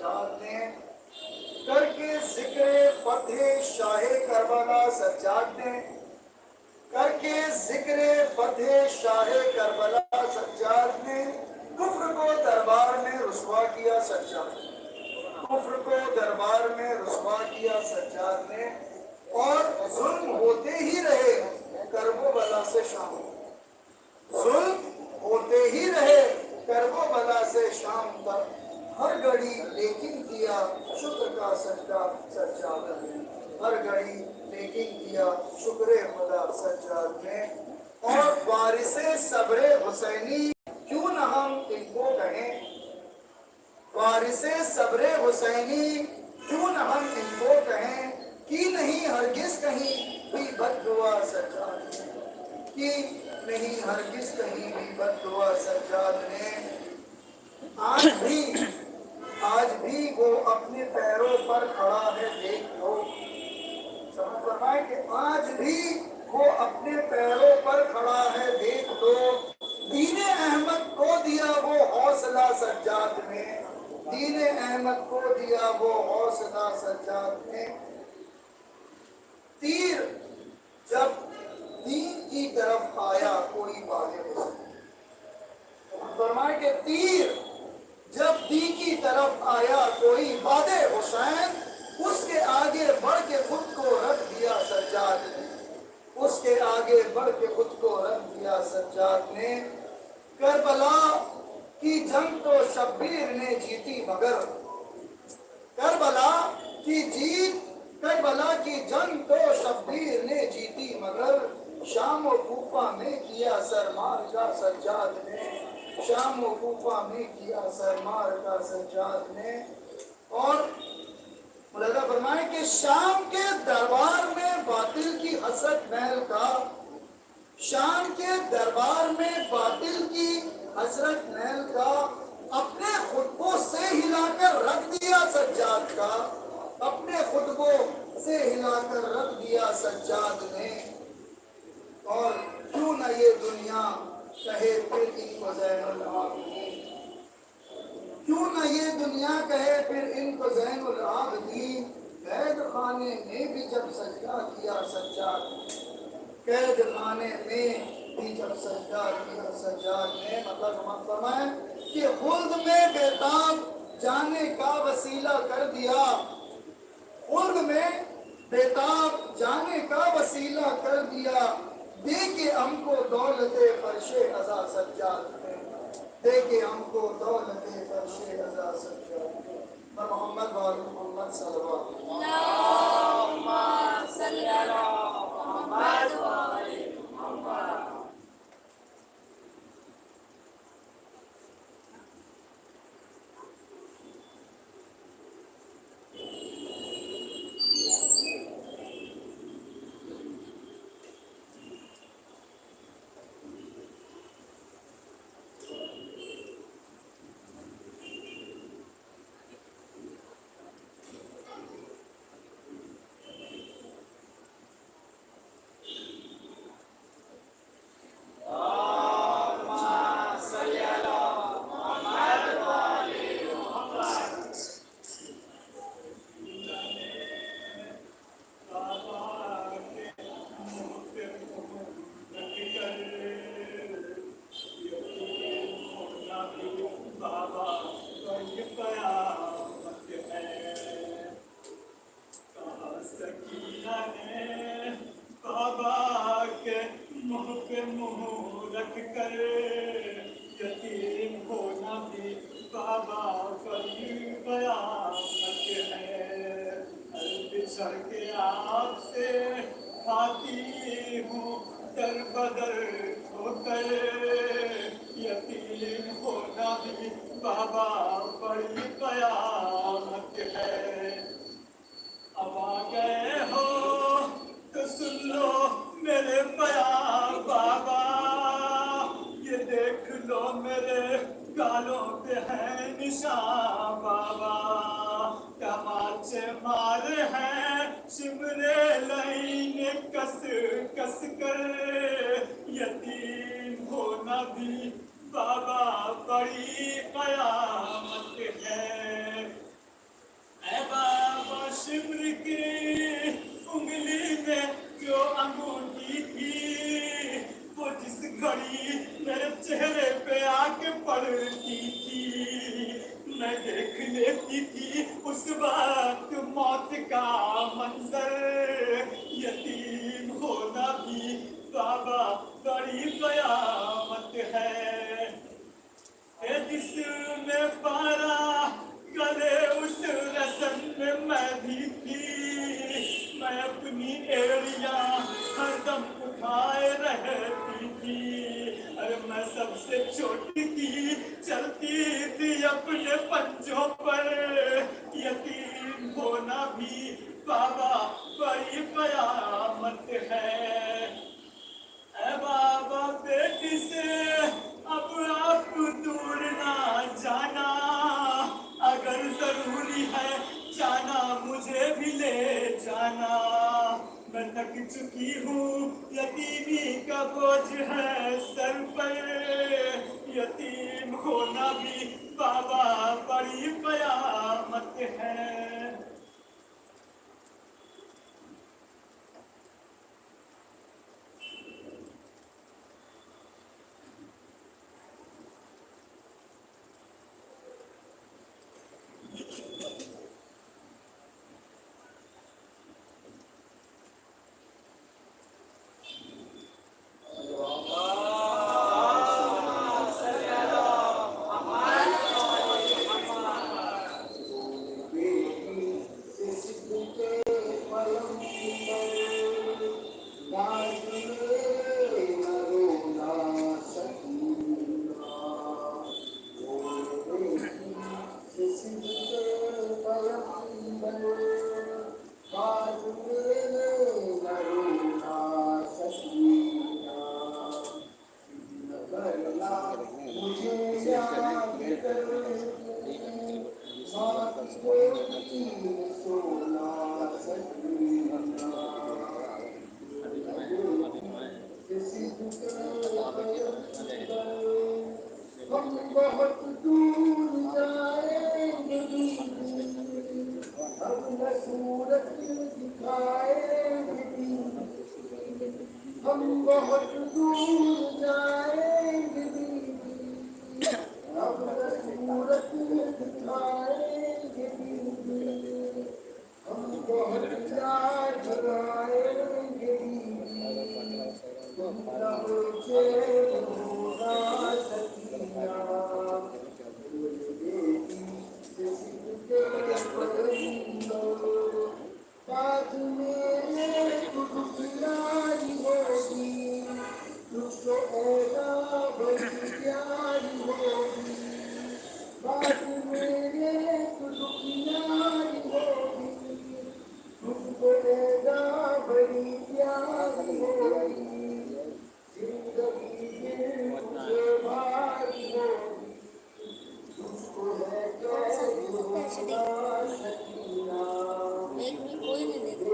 سجاد نے، کر کے ذکر فتح شاہ کربلا سجاد نے، کر کے ذکر فتح شاہ کربلا سجاد نے کفر کو دربار میں رسوا کیا سجاد نے، کفر کو دربار میں رسوا کیا سجاد نے، اور ظلم ہوتے ہی رہے کرب و بلا سے شام، ظلم ہوتے ہی رہے کرب و بلا سے شام تک، ہر گھڑی لیکن کیا شکر کا سجدہ سجاد نے، ہر گھڑی لیکن کیا شکر خدا سجاد نے۔ اور وارث صبر حسینی کیوں نہ ہم ان کو کہیں، وارث صبر حسینی کیوں نہ ہم ان کو کہیں، کی نہیں ہرگز کہیں بھی بد دعا سجاد نے، کی نہیں ہرگز کہیں بھی بد دعا سجاد نے۔ آج بھی وہ اپنے پیروں پر کھڑا ہے دیکھ لو، سمجھ فرمائے کہ آج بھی وہ اپنے پیروں پر کھڑا ہے دیکھ لو، دین احمد کو دیا وہ حوصلہ سجاد نے، دین احمد کو دیا وہ حوصلہ سجاد نے۔ تیر جب دین کی طرف آیا کوئی بادے حسین، فرمائے کہ تیر جب دین کی طرف آیا کوئی بادے حسین، اس کے آگے بڑھ کے خود کو رکھ دیا سجاد نے، اس کے آگے بڑھ کے خود کو رکھ دیا سجاد نے۔ کربلا کی جنگ تو شبیر نے جیتی مگر، کربلا کی جیت، کربلا کی جنگ تو شبیر نے جیتی مگر، شام و کوفہ میں کیا سرمار کا سجاد نے، شام و کوفہ میں کیا سرمار کا سجاد نے۔ اور مولانا فرمائے کہ شام کے دربار میں باطل کی حسرت محل کا، شام کے دربار میں باطل کی حسرت محل کا، اپنے خطبوں سے ہلا کر رکھ دیا سجاد کا، اپنے خطبوں سے ہلا کر رکھ دیا سجاد نے۔ اور کیوں نہ یہ دنیا کہے پھر ان کو زین العابدین، کیوں نہ یہ دنیا کہے پھر ان کو زین العابدین، قید خانے میں بھی جب سجدہ کیا سجاد نے، قید خانے میں بھی جب سجدہ کیا سجاد نے۔ مطلب فرمائے کہ خلد میں بیتاب جانے کا وسیلہ کر دیا، خلد میں بیتاب جانے کا وسیلہ کر دیا، دے کے ہم کو دولت فرش عزا سجاد نے، دے کے ہم کو دولت فرش عزا سجاد نے۔ محمد وآل محمد صلوات اللہم صلی علی محمد وآل محمد۔ میں دیکھ لیتی تھی اس وقت موت کا منظر، یتیم ہونا بھی بابا بڑی قیامت ہے، جس میں پارا گلے اس رسم میں بھی تھی، میں اپنی ایڑیاں ہر دم اٹھائے رہتی تھی، ارے میں سب سے چھوٹی تھی، چلتی تھی اپنے پنجوں پر، یتیم ہونا بھی بابا بڑی قیامت ہے، اے بابا بیٹی سے اب آپ دور نہ جانا، اگر ضروری ہے جانا مجھے بھی لے جانا، میں تھک چکی ہوں یتیمی کا بوجھ ہے سر پر، یتیم ہونا بھی بابا بڑی قیامت ہے۔ ہم بہت دور جائیں گے، اب صورت دکھائیں گے، ہم بہت یاد کرائیں گے، تم لب چین ہونا سکینہ، بات میرے پیاری ہوگی، تجھ کو ایسا بڑی پیاری ہوگی، بات میرے تجھ پیاری ہوگی، تجھ کو ایسا بڑی پیاری ہوگی، زندگی دل تجھے بھاری ہوگی، تجھ کو ہے کیسے ہونا سکینہ، ایک میں کوئی نہیں دیتا۔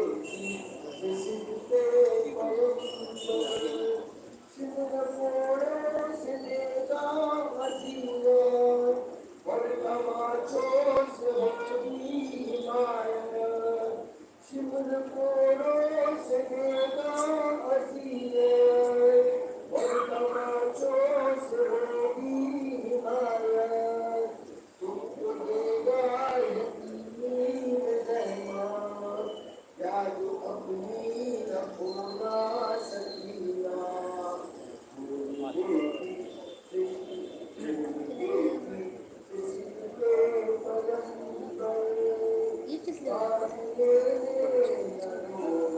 یہ کس نے دیتا؟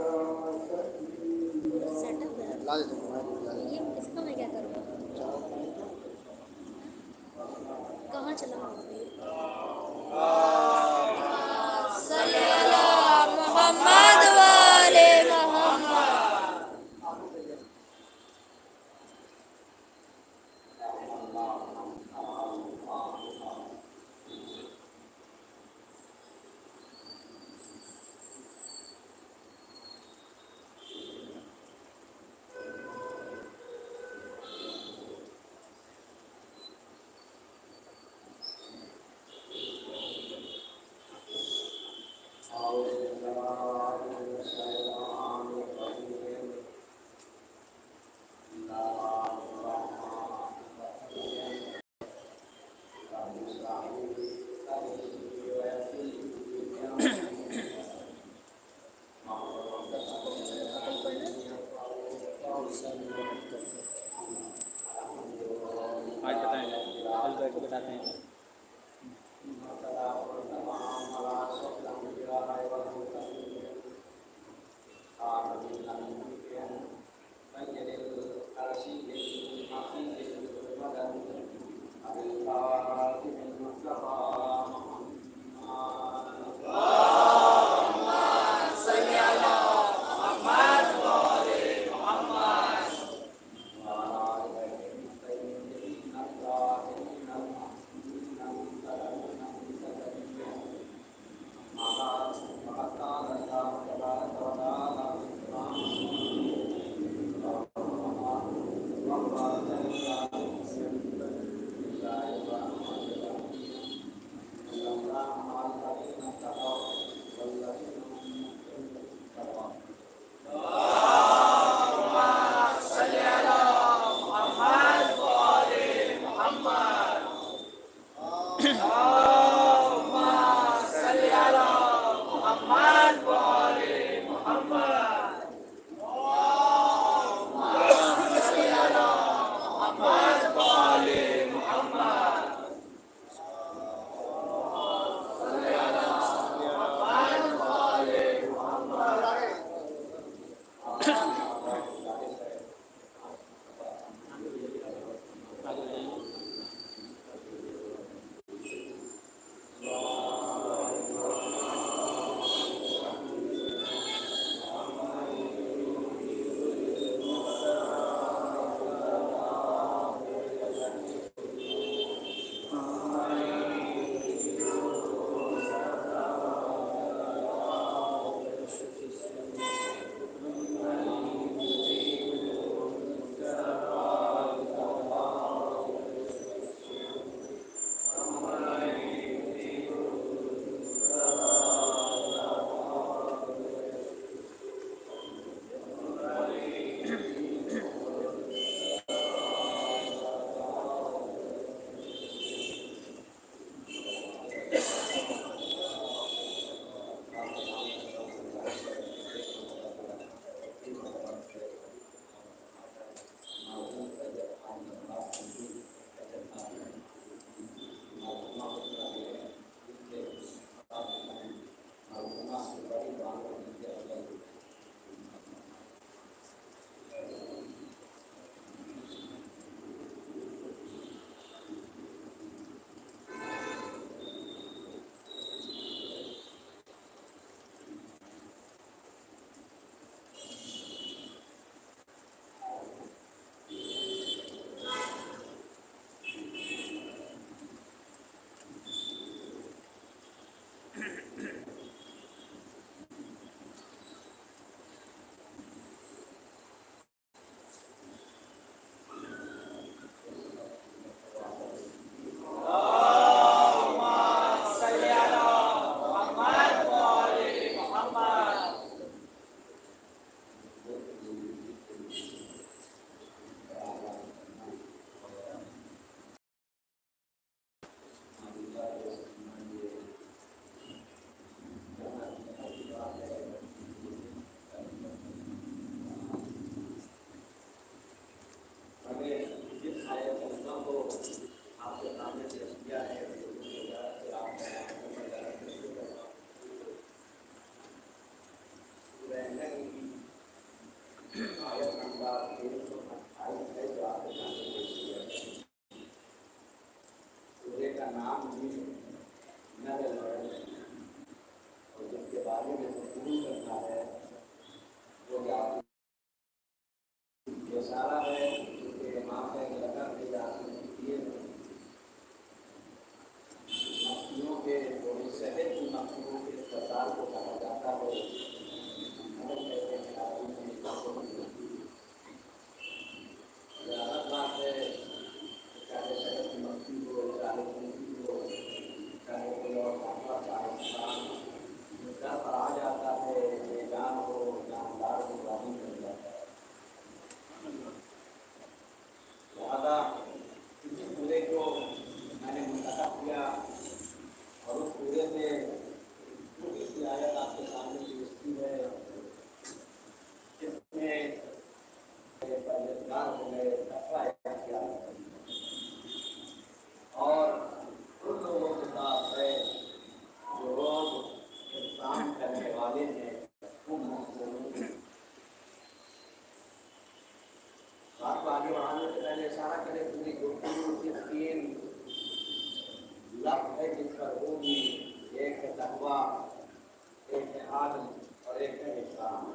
اللہ، ایک ہے عادل اور ایک ہے احسان۔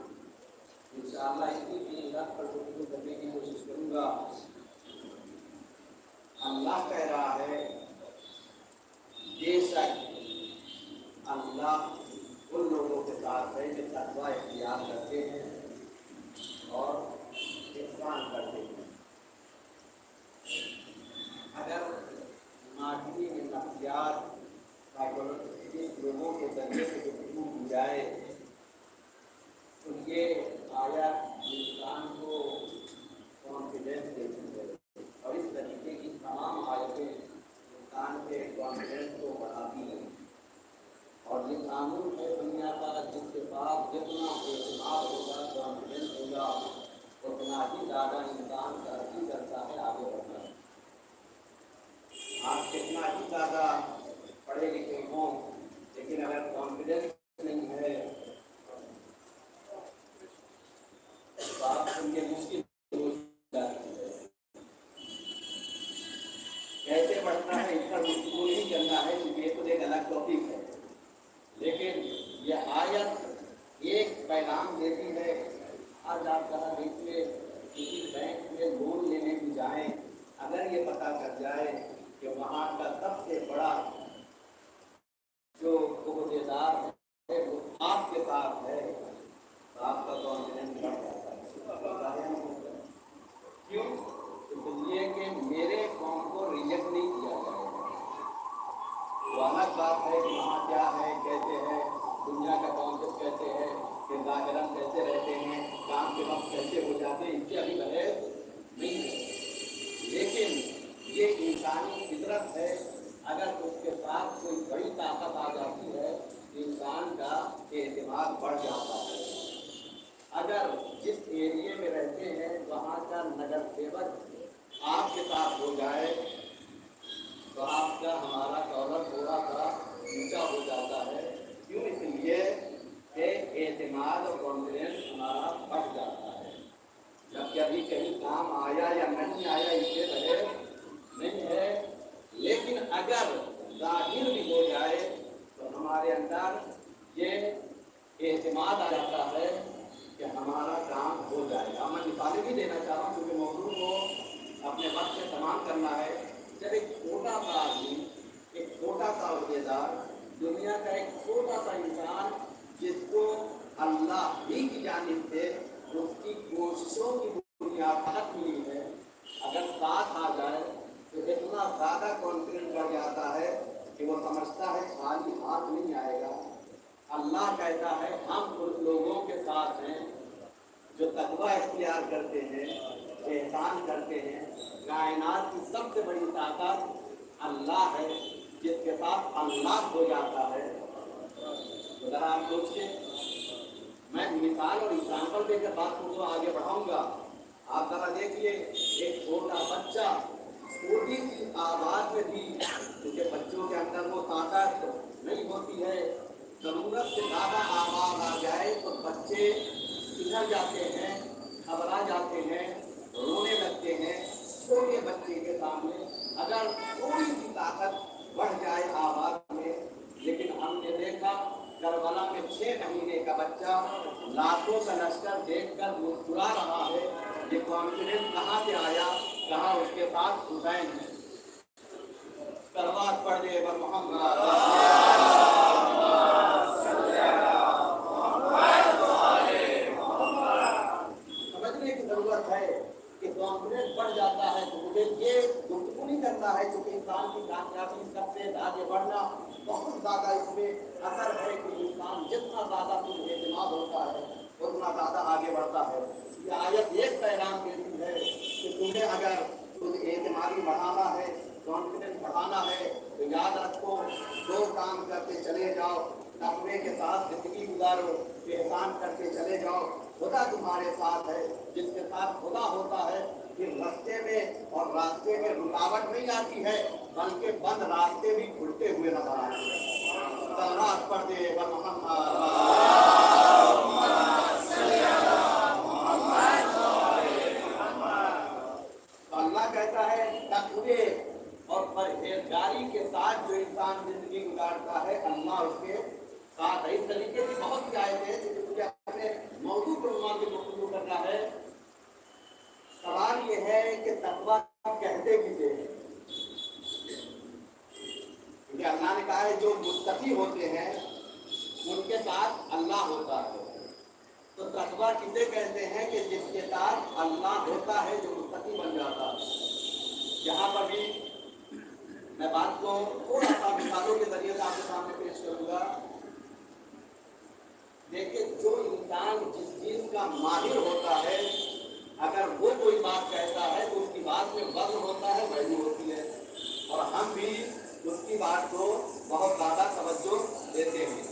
انشاءاللہ اتنی 3 لاکھ پر گفتگو کرنے کی کوشش کروں گا۔ اللہ کہہ رہا ہے بے شک اللہ ان لوگوں کے ساتھ ہے جو تقویٰ اختیار کرتے ہیں اور احسان کرتے ہیں۔ اگر معاشرے میں نفسیات سائیکولوجسٹ لوگوں کے ذریعے سے گفتگو کی جائے تو یہ آیت انسان کو کانفیڈینس دیتی ہے، اور اس طریقے کی تمام آیتیں انسان کے کانفیڈینس کو بڑھاتی ہیں۔ اور یہ قانون ہے دنیا کا، جس کے پاس جتنا اعتماد ہوگا، کانفیڈینس ہوگا، اتنا ہی زیادہ انسان ترقی کرتا ہے، آگے بڑھتا ہے۔ آپ کتنا ہی زیادہ پڑھے لکھے ہوں، لیکن اگر کانفیڈینس نہیں ہے تو آپ کے لیے مشکل ہو جاتی ہے۔ کیسے بڑھتا ہے اس پر گفتگو نہیں کرنا ہے، کیونکہ یہ تو ایک الگ ٹاپک ہے، لیکن یہ آیت ایک پیغام دیتی ہے۔ آج آپ ذرا دیکھیے، کسی بینک میں لون لینے بھی جائیں، اگر یہ پتہ چل جائے کہ وہاں کا سب سے بڑا جو عہدیدار ہے وہ آپ کے ساتھ ہے، تو آپ کا کانفیڈنس بڑھ جاتا ہے۔ کیوں؟ اس لیے کہ میرے قوم کو ریجیکٹ نہیں کیا جائے گا۔ وہ الگ بات ہے کہ وہاں کیا ہے، کیسے ہے، دنیا کا کانسیپٹ کیسے ہے، کہ ظاہراً کیسے رہتے ہیں، کام کے وقت کیسے ہو جاتے ہیں، اس سے ابھی بحث نہیں ہے، لیکن یہ انسانی فطرت ہے۔ اگر اس کے ساتھ کوئی بڑی طاقت آ جاتی ہے، انسان کا اعتماد بڑھ جاتا ہے۔ اگر جس ایریے میں رہتے ہیں وہاں کا نگر سیوک آپ کے ساتھ ہو جائے تو آپ کا ہمارا دولت تھوڑا سا اونچا ہو جاتا ہے۔ کیوں؟ اس لیے کہ اعتماد اور کانفیڈینس ہمارا بڑھ جاتا ہے۔ جب کبھی کہیں کام آیا یا نہیں آیا اس سے بحث نہیں ہے، لیکن اگر ظاہر بھی ہو جائے تو ہمارے اندر یہ اعتماد آ جاتا ہے کہ ہمارا کام ہو جائے گا۔ میں مثالیں بھی دینا چاہ رہا ہوں کیونکہ موضوع کو اپنے وقت سے تمام کرنا ہے۔ جب ایک چھوٹا سا آدمی، ایک چھوٹا سا عہدیدار، دنیا کا ایک چھوٹا سا انسان جس کو اللہ ہی کی جانب سے اس کی کوششوں کی بنیاد ملی ہے، اگر ساتھ آ جائے تو اتنا زیادہ کانفیڈنس بڑھ جاتا ہے کہ وہ سمجھتا ہے خالی ہاتھ نہیں آئے گا۔ اللہ کہتا ہے ہم ان لوگوں کے ساتھ ہیں جو تقویٰ اختیار کرتے ہیں، احسان کرتے ہیں۔ کائنات کی سب سے بڑی طاقت اللہ ہے، جس کے ساتھ اللہ ہو جاتا ہے۔ تو ذرا آپ سوچیں، میں مثال اور ایگزامپل دے کر بات کو آگے بڑھاؤں گا۔ آپ ذرا دیکھیے، ایک چھوٹا بچہ چھوٹی سی آواز میں بھی، کیونکہ بچوں کے اندر وہ طاقت نہیں ہوتی ہے، ضرورت سے زیادہ آواز آ جائے تو بچے ادھر جاتے ہیں، گھبرا جاتے ہیں، رونے لگتے ہیں۔ چھوٹے بچے کے سامنے اگر تھوڑی سی طاقت بڑھ جائے آواز میں، لیکن ہم نے دیکھا کربلا میں 6 مہینے کا بچہ لاکھوں کا لشکر دیکھ کر مسکرا رہا ہے۔ یہ کانفیڈنس کہاں سے آیا؟ کہاں اس کے ساتھ حسین ہے۔ کربات پڑھ دے بر محمد، سمجھنے کی ضرورت ہے کہ کانفیڈنس بڑھ جاتا ہے تو مجھے یہ گفتگو نہیں کرنا ہے، کیونکہ انسان کی کامیابی سب سے آگے بڑھنا بہت زیادہ اس میں اثر ہے کہ انسان جتنا زیادہ خود اعتماد ہوتا ہے اتنا زیادہ آگے بڑھتا ہے۔ یہ آیت ایک پیغام دیتی ہے کہ تمہیں اگر خود اعتمادی بڑھانا ہے، کانفیڈنس بڑھانا ہے، تو یاد رکھو 2 کام کرتے چلے جاؤ، تقوی کے ساتھ زندگی گزارو، احسان کرتے چلے جاؤ، خدا تمہارے ساتھ ہے۔ جس کے ساتھ خدا ہوتا ہے پھر رستے میں اور راستے میں رکاوٹ نہیں آتی ہے، بلکہ بند راستے بھی کھلتے ہوئے نظر آتے ہیں۔ صلوات پڑھ دے بر اللہ کہتا ہے تقوی اور پرہیزگاری کے ساتھ جو انسان زندگی گزارتا ہے اللہ اس کے साथ है। इस तरीके की बहुत सी आयतें हैं जिनमें मुझे अपने मौजूद प्रमाण की गुफ्तगू करना है। सवाल ये है कि तकवा कहते किसे हैं? क्योंकि अल्लाह ने कहा है जो मुत्तकी होते हैं उनके साथ अल्लाह होता है। तो तकवा किसे कहते हैं कि जिसके साथ अल्लाह होता है, जो मुत्तकी बन जाता है। यहाँ पर भी मैं बात को थोड़ा सा मिसालों के जरिए से आपके सामने पेश करूंगा। देखिए, जो इंसान जिस चीज का माहिर होता है, अगर वो कोई बात कहता है तो उसकी बात में वजन होता है, वैल्यू होती है, और हम भी उसकी बात को बहुत ज्यादा तवज्जो देते हैं।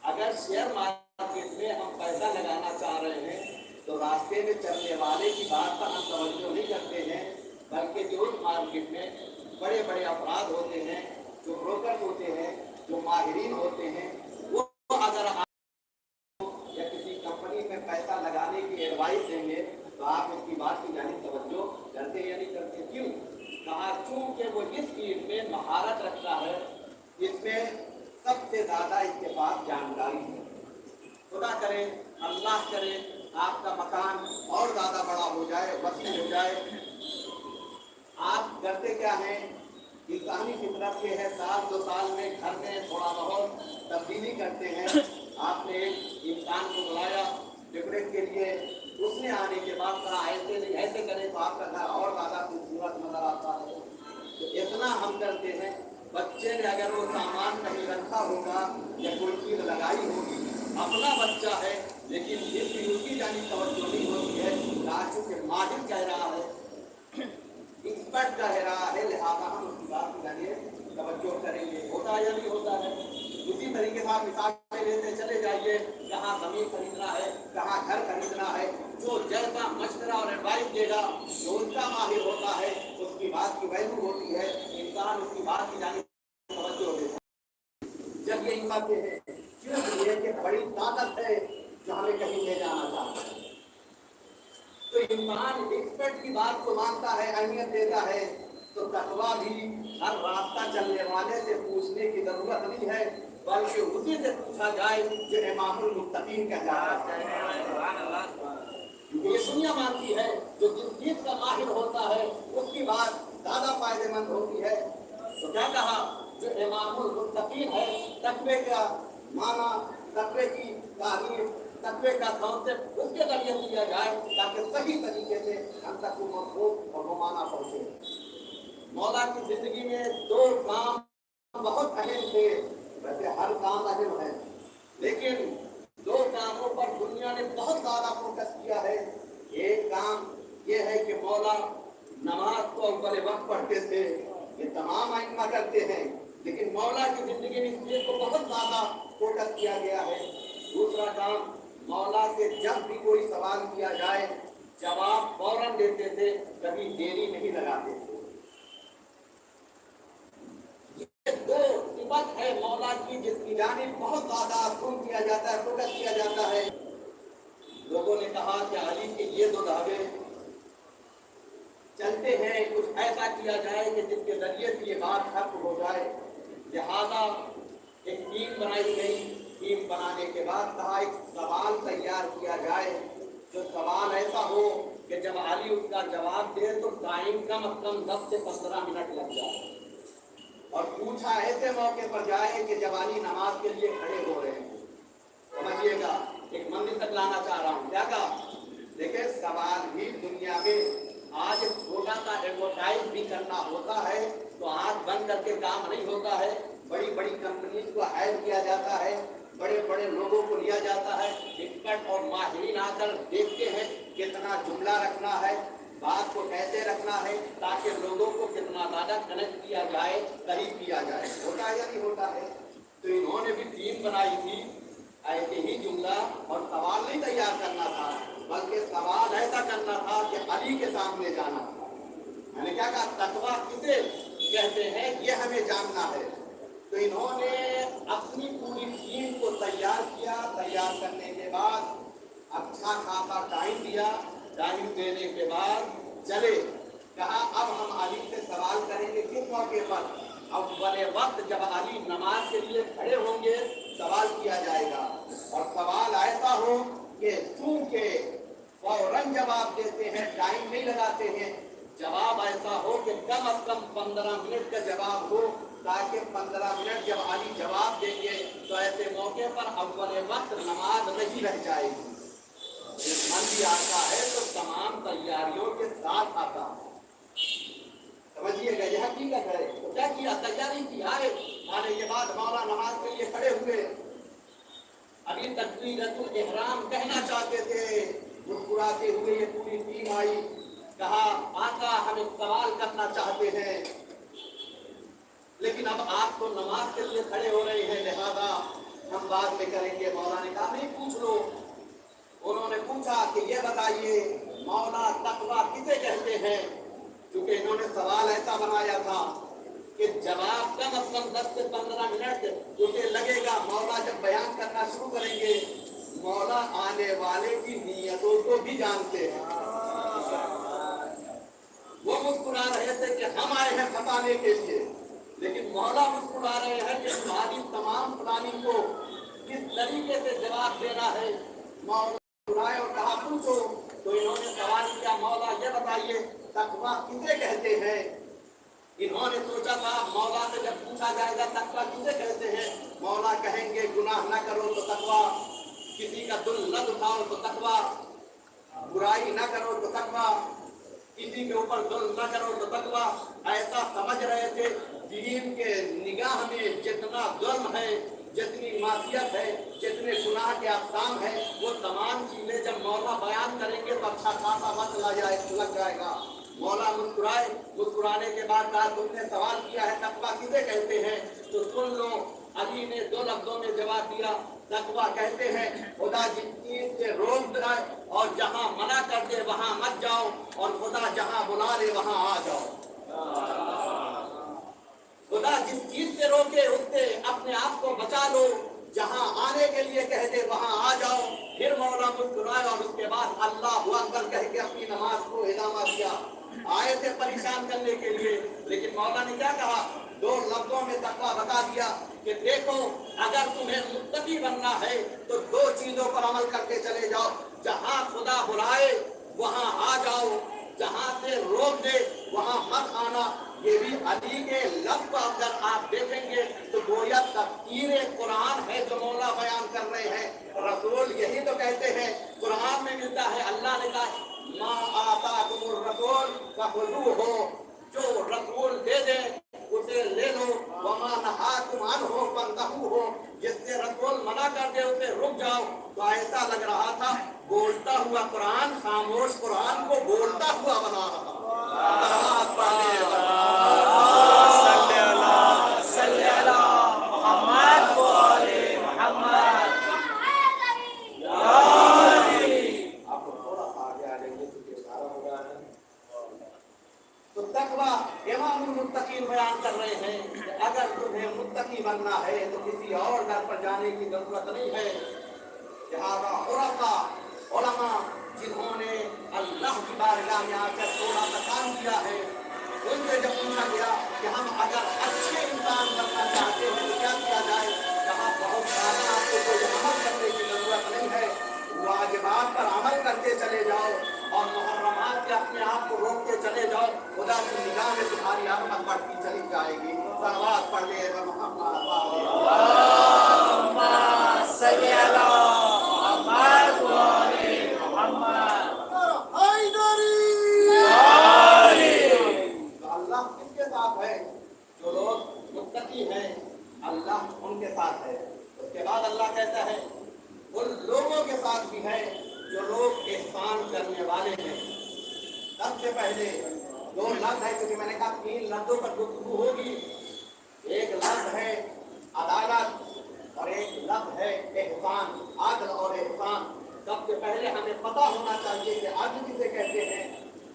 अगर शेयर मार्केट में हम पैसा लगाना चाह रहे हैं तो रास्ते में चलने वाले की बात पर हम तवज्जो नहीं करते हैं, बल्कि जो उस मार्केट में बड़े बड़े अफराद होते हैं, जो ब्रोकर होते हैं, जो माहिरीन होते हैं, वो अगर या किसी कंपनी में पैसा लगाने की एडवाइस देंगे तो आप उसकी बात की जानी तवज्जो करते या नहीं करते? क्यों? कहा चूंकि वो इस फील्ड में महारत रखता है, इसमें सबसे ज्यादा इसके पास जानकारी है। खुदा करे, अल्लाह करे, आपका मकान और ज्यादा बड़ा हो जाए, वसी हो जाए। आप करते क्या हैं? इंसानी फितरत ये है, साल 2 साल में घर में थोड़ा बहुत तब्दीली करते हैं। आपने एक इंसान को बुलाया डेकोरेट के लिए, उसने आने के बाद कहा ऐसे नहीं ऐसे करें तो आपका घर और ज्यादा खूबसूरत नजर आता है। तो इतना हम करते हैं। बच्चे ने अगर वो सामान कहीं रखा होगा या कोई चीज लगाई होगी, अपना बच्चा है, लेकिन फिर भी उसकी जानी तवज्जो नहीं होती है। राजू के माहिर कह रहा है, एक्सपर्ट कह रहा है, लिहाजा हम उसकी बात की जानिए तवज्जो करेंगे। होता है या नहीं होता है? उसी तरीके से आप मिसाल लेते चले जाइए, कहाँ जमीन खरीदना है, कहाँ घर खरीदना है, जो जैसा मशवरा और एडवाइस देगा, जो उसका माहिर होता है, उसकी बात की वैल्यू होती है। इंसान उसकी बात की जानी तवज्जो देता है। जब ये बातें हैं, क्यों ये कि बड़ी ताकत है जो हमें कहीं ले जाना चाहता है, तो इंसान एक्सपर्ट की बात को मानता है, अहमियत देता है। तो तकवा भी हर रास्ता चलने वाले से पूछने की जरूरत नहीं है, बल्कि उसी से पूछा जाए जो इमामुल मुत्तकीन कहलाता है। ये दुनिया मानती है जो जिस चीज का माहिर होता है उसकी बात ज्यादा फायदेमंद होती है। तो क्या कहा? जो इमामुल मुत्तकीन है, तकवे का माना, तकवे की तारीफ, तकवे का कॉन्सेप्ट उसके जरिए किया जाए ताकि सही तरीके से हम तक वो मफहूम और वो माना पहुंचे। मौला की जिंदगी में 2 काम बहुत अहम थे। वैसे हर काम अहम है, लेकिन 2 कामों पर दुनिया ने बहुत ज्यादा फोकस किया है। एक काम ये है कि मौला नमाज को अव्वल वक्त पढ़ते थे, ये तमाम आइम्मा करते हैं, लेकिन मौला की जिंदगी में इस चीज को बहुत ज्यादा फोकस किया गया है। दूसरा काम, मौला से जब भी कोई सवाल किया जाए जवाब फौरन देते थे, कभी देरी नहीं लगाते थे। ये 2 सिफत है मौला की जिसकी जानिब बहुत ज्यादा खून किया जाता है, फोकस किया जाता है। लोगों ने कहा कि अली के ये 2 धागे चलते हैं, कुछ ऐसा किया जाए कि जिसके जरिए से ये बात खत्म हो जाए। लिहाजा एक टीम बनाई गई। टीम बनाने के बाद कहा एक सवाल तैयार किया जाए, जो सवाल ऐसा हो कि जब अली उसका जवाब दे तो टाइम कम से कम 10 से 15 मिनट लग जाए, और पूछा ऐसे मौके पर जाए कि जब अली नमाज के लिए खड़े हो रहे हैं। समझिएगा, एक मंदिर तक लाना चाह रहा हूँ। क्या कहा? देखिए, सवाल भी दुनिया में आज छोटा सा एडवर्टाइज भी करना होता है तो आँख बंद करके काम नहीं होता है। बड़ी बड़ी कंपनीज को हायर किया जाता है, बड़े बड़े लोगों को लिया जाता है, एक्सपर्ट और माहिरीन आकर देखते हैं कितना जुमला रखना है, बात को कैसे रखना है, ताकि लोगों को कितना ज्यादा कनेक्ट किया जाए, करीब किया जाए। होता है या नहीं होता है? तो इन्होंने भी टीम बनाई थी, ऐसे ही जुमला और सवाल नहीं तैयार करना था, बल्कि सवाल ऐसा करना था कि अली के सामने जाना था। मैंने क्या कहा? तकवा किसे कहते हैं ये हमें जानना है। तो इन्होंने अपनी पूरी टीम को तैयार किया। तैयार करने के बाद अच्छा खासा टाइम दिया। टाइम देने के बाद चले, कहा अब हम अली से सवाल करेंगे। किस मौके पर? अव्वल वक्त जब अली नमाज के लिए खड़े होंगे, सवाल कम अज कम 15 मिनट का जवाब हो, ताकि 15 मिनट जब अली जवाब देंगे तो ऐसे मौके पर अव्वल वक्त नमाज नहीं रह जाएगी। मंदी आता है तो तमाम तैयारियों के साथ आता है, समझिएगा, यह हकीकत है। तो क्या किया, तैयारी की, आने के बाद मौला नमाज के लिए खड़े हुए। अभी तकबीरतुल इहराम कहना चाहते थे, मुस्कुराते हुए ये पूरी टीम आई, कहा आका हम एक सवाल करना चाहते हैं, लेकिन अब आप तो नमाज के लिए खड़े हो रहे हैं, लिहाजा हम बाद में करेंगे। मौला ने कहा नहीं, पूछ लो। उन्होंने पूछा कि ये बताइए मौला तकवा किसे कहते हैं, क्योंकि इन्होंने सवाल ऐसा बनाया था कि जवाब कम अज कम 10 से 15 मिनट उसे लगेगा। मौला जब बयान करना शुरू करेंगे, मौला आने वाले की नीयतों को भी जानते हैं। वो मुस्कुरा रहे थे कि हम आए हैं फंसाने के लिए, लेकिन मौला मुस्कुरा रहे हैं कि तुम्हारी तमाम प्लानिंग को किस तरीके से जवाब देना है। मौला मुस्कुराए और कहा पूछो। तो इन्होंने सवाल किया, मौला ये बताइए तकवा किसे कहते हैं। इन्होंने सोचा था मौला से जब पूछा जाएगा तकवा किसे कहते हैं, मौला कहेंगे गुनाह न करो तो तकवा, किसी का दिल न दुखाओ तो तकवा, बुराई न करो तो तकवा, किसी के ऊपर जुल्म न करो तो तकवा। ऐसा समझ रहे थे। दीन के निगाह में जितना जुल्म है, जितनी मासियत है, जितने गुनाह के अक़साम है, वो तमाम चीजें जब मौला बयान करेंगे तो अच्छा खासा वक्त लग जाएगा। मौला मुस्कुराए, मुस्कुराने के बाद कहा तुमने सवाल किया है तकवा किसे कहते हैं, तो सुन लो। अली ने 2 लफ्जों में जवाब दिया, तकवा कहते हैं खुदा जिस चीज से रोक दे और जहां मना कर दे वहां मत जाओ, और खुदा जहां बुला ले वहां आ जाओ। खुदा जिस चीज से रोके उससे अपने आप को बचा लो, जहां आने के लिए कह दे वहां आ जाओ। फिर मौला मुस्कुराए और उसके बाद अल्लाहु अकबर कह के अपनी नमाज को इदामा दिया। आए थे परेशान करने के लिए, लेकिन मौला ने क्या कहा, 2 लफ्जों में तकवा बता दिया कि देखो अगर तुम्हें मुत्तकी बनना है तो 2 चीजों पर अमल करके चले जाओ, जहां खुदा बुलाए वहां आ जाओ, जहां से रोक दे वहां मत आना। ये भी अली के लफ्ज अगर आप देखेंगे तो गोया तफसीर कुरान है जो मौला बयान कर रहे हैं। रसूल यही तो कहते हैं, कुरान में मिलता है, अल्लाह ने कहा मा आताकुमुर रसूल फखुज़ूहु, जो रसूल दे दे उसे ले लो, वमा नहाकुम अन्हु फंतहू, जिससे रसूल मना कर दे उसे रुक जाओ। तो ऐसा लग रहा था बोलता हुआ कुरान खामोश कुरान को बोलता हुआ बना रहा। तो तकवा इमामुल मुत्तकीन बयान कर रहे हैं कि अगर तुम्हें मुत्तकी बनना है तो किसी और दर पर जाने की जरूरत नहीं है। लिहाजा उलमा जिन्होंने अल्लाह की बारगाह में आकर थोड़ा सा काम किया है, उनसे जब पूछा गया कि हम अगर अच्छे इंसान बनना चाहते हैं तो क्या किया जाए, कहा बहुत ज्यादा आपको कोई अमल करने की जरूरत नहीं है, वाजिबात पर अमल करते चले जाओ और मुहर्रमात से अपने आप को रोकते चले जाओ। खुदा की निगाह में तुम्हारी रहमत बढ़ती चली जाएगी। सलवात पढ़ने अल्लाह किसके साथ है, जो लोग मुत्तकी हैं अल्लाह उनके साथ है। उसके बाद अल्लाह कहता है उन लोगों के साथ भी है जो लोग एहसान करने वाले हैं। सबसे पहले 2 लफ्ज है, क्योंकि मैंने कहा 3 लफ्जों पर गुफ्तगू होगी। एक लफ्ज है अदालत और एक लफ्ज है एहसान, आदल और एहसान। सबसे पहले हमें पता होना चाहिए कि आदल किसे कहते हैं,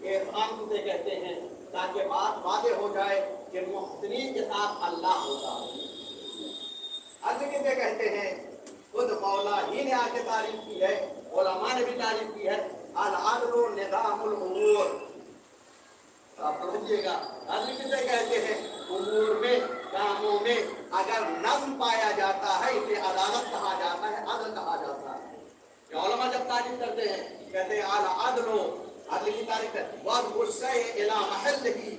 एहसान किसे कहते हैं, ताकि बात वाज़ेह हो जाए कि मुहसिनीन के साथ अल्लाह होता है। आदल किसे कहते हैं, खुद मौला ही ने आके तारीफ की है, उलमा ने भी तारीफ की है। अल-अदलु निज़ामुल उमूर, आप समझिएगा अदल किसे कहते हैं, उमूर में कामों में अगर नज़्म पाया जाता है इसे अदालत कहा जाता है, अदल कहा जाता है। उलमा जब तारीफ करते हैं कहते हैं अल-अदलु, अदल की तारीफ है वज़्उ शै इला महल्लिही,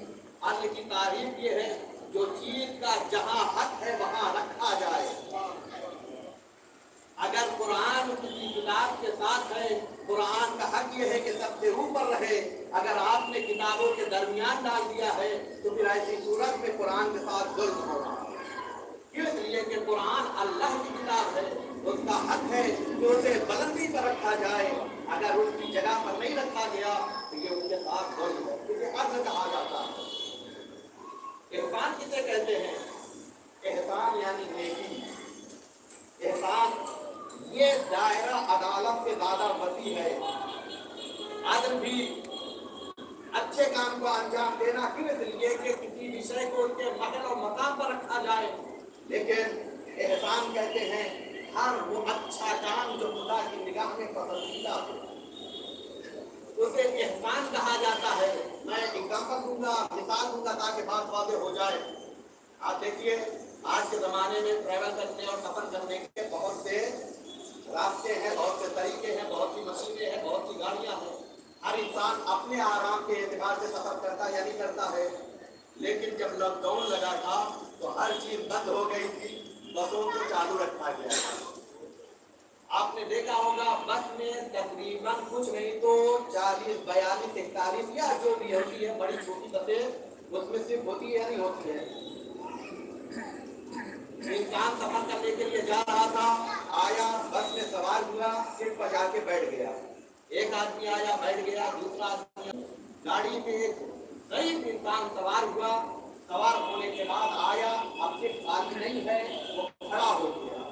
अदल की तारीफ ये है जो चीज का जहां हक है वहां रखा जाए। अगर कुरान किसी किताब के साथ है, कुरान का हक ये है कि सबसे ऊपर रहे। अगर आपने किताबों के दरमियान डाल दिया है तो फिर ऐसी सूरत में कुरान के साथ जुल्म होगा। क्यों? इसलिए कि कुरान अल्लाह की किताब है, उसका हक है कि उसे बुलंदी पर रखा जाए। अगर उसकी जगह पर नहीं रखा गया तो ये उसके साथ जुल्म है। इसे अदल कहा जाता है। एहसान किसे कहते हैं? एहसान यानी नेकी। एहसान ये दायरा अदालत से ज्यादा वसी है। अदल भी अच्छे काम को अंजाम देना, क्यों? इसलिए कि किसी विषय को उसके महल और मकाम पर रखा जाए। लेकिन एहसान कहते हैं हर वो अच्छा काम जो खुदा की निगाह में पसंदीदा हो, उसे एहसान कहा जाता है। मैं एग्जाम्पल दूंगा, मिसाल दूंगा ताकि बात वाज़ेह हो जाए। आप देखिए, आज के ज़माने में ट्रैवल करने और सफ़र करने के बहुत से रास्ते हैं, बहुत से तरीके हैं, बहुत सी मशीनें हैं, बहुत सी गाड़ियाँ हैं। हर इंसान अपने आराम के एतबार से सफ़र करता या नहीं करता है। लेकिन जब लॉकडाउन लगा था तो हर चीज़ बंद हो गई थी, बसों को चालू रखा गया। आपने देखा होगा बस में तकरीबन कुछ नहीं तो 40, 42, 41 या जो भी होती है बड़ी छोटी बसें, उसमें सिर्फ होती है या नहीं होती है। इंसान सफर करने के लिए जा रहा था, आया, बस में सवार हुआ, सीट पर जाके बैठ गया। एक आदमी आया, बैठ गया, दूसरा आदमी गाड़ी में एक ज़ईफ़ इंसान सवार हुआ। सवार होने के बाद आया, अब सिर्फ खाली नहीं है, वो खड़ा हो गया।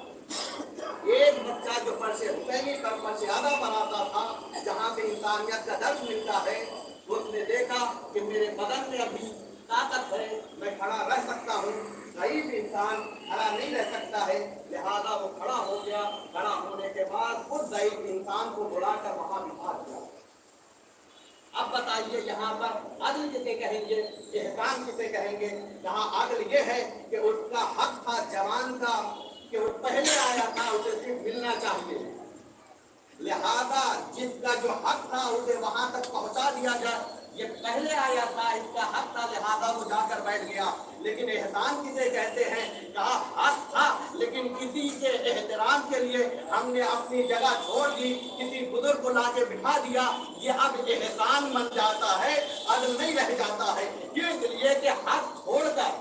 एक बच्चा जो फर्श हुसैनी पर फर्श आदा बनाता था, जहाँ से इंसानियत का दर्श मिलता है, उसने देखा कि मेरे बदन में अभी ताकत है, मैं खड़ा रह सकता हूँ। ज़ईफ़ इंसान खड़ा नहीं रह सकता है, लिहाजा वो खड़ा हो गया। खड़ा होने के बाद उस ज़ईफ़ इंसान को बुलाकर वहाँ बिठा दिया। अब बताइए यहाँ पर अदल किसे कहेंगे, एहसान किसे कहेंगे? यहाँ अदल ये है कि उसका हक था जवान का कि वो पहले आया था, उसे सिर्फ मिलना चाहिए। लिहाजा जिसका जो हक था उसे वहां तक पहुंचा दिया जाए। ये पहले आया था, इसका हक था, लिहाजा वो जाकर बैठ गया। लेकिन एहसान किसे कहते हैं? कहा हक था लेकिन किसी के एहतराम के लिए हमने अपनी जगह छोड़ दी, किसी बुजुर्ग को लाके बिठा दिया, ये अब एहसान बन जाता है, अदल नहीं रह जाता है। क्यों? इसलिए कि हक छोड़कर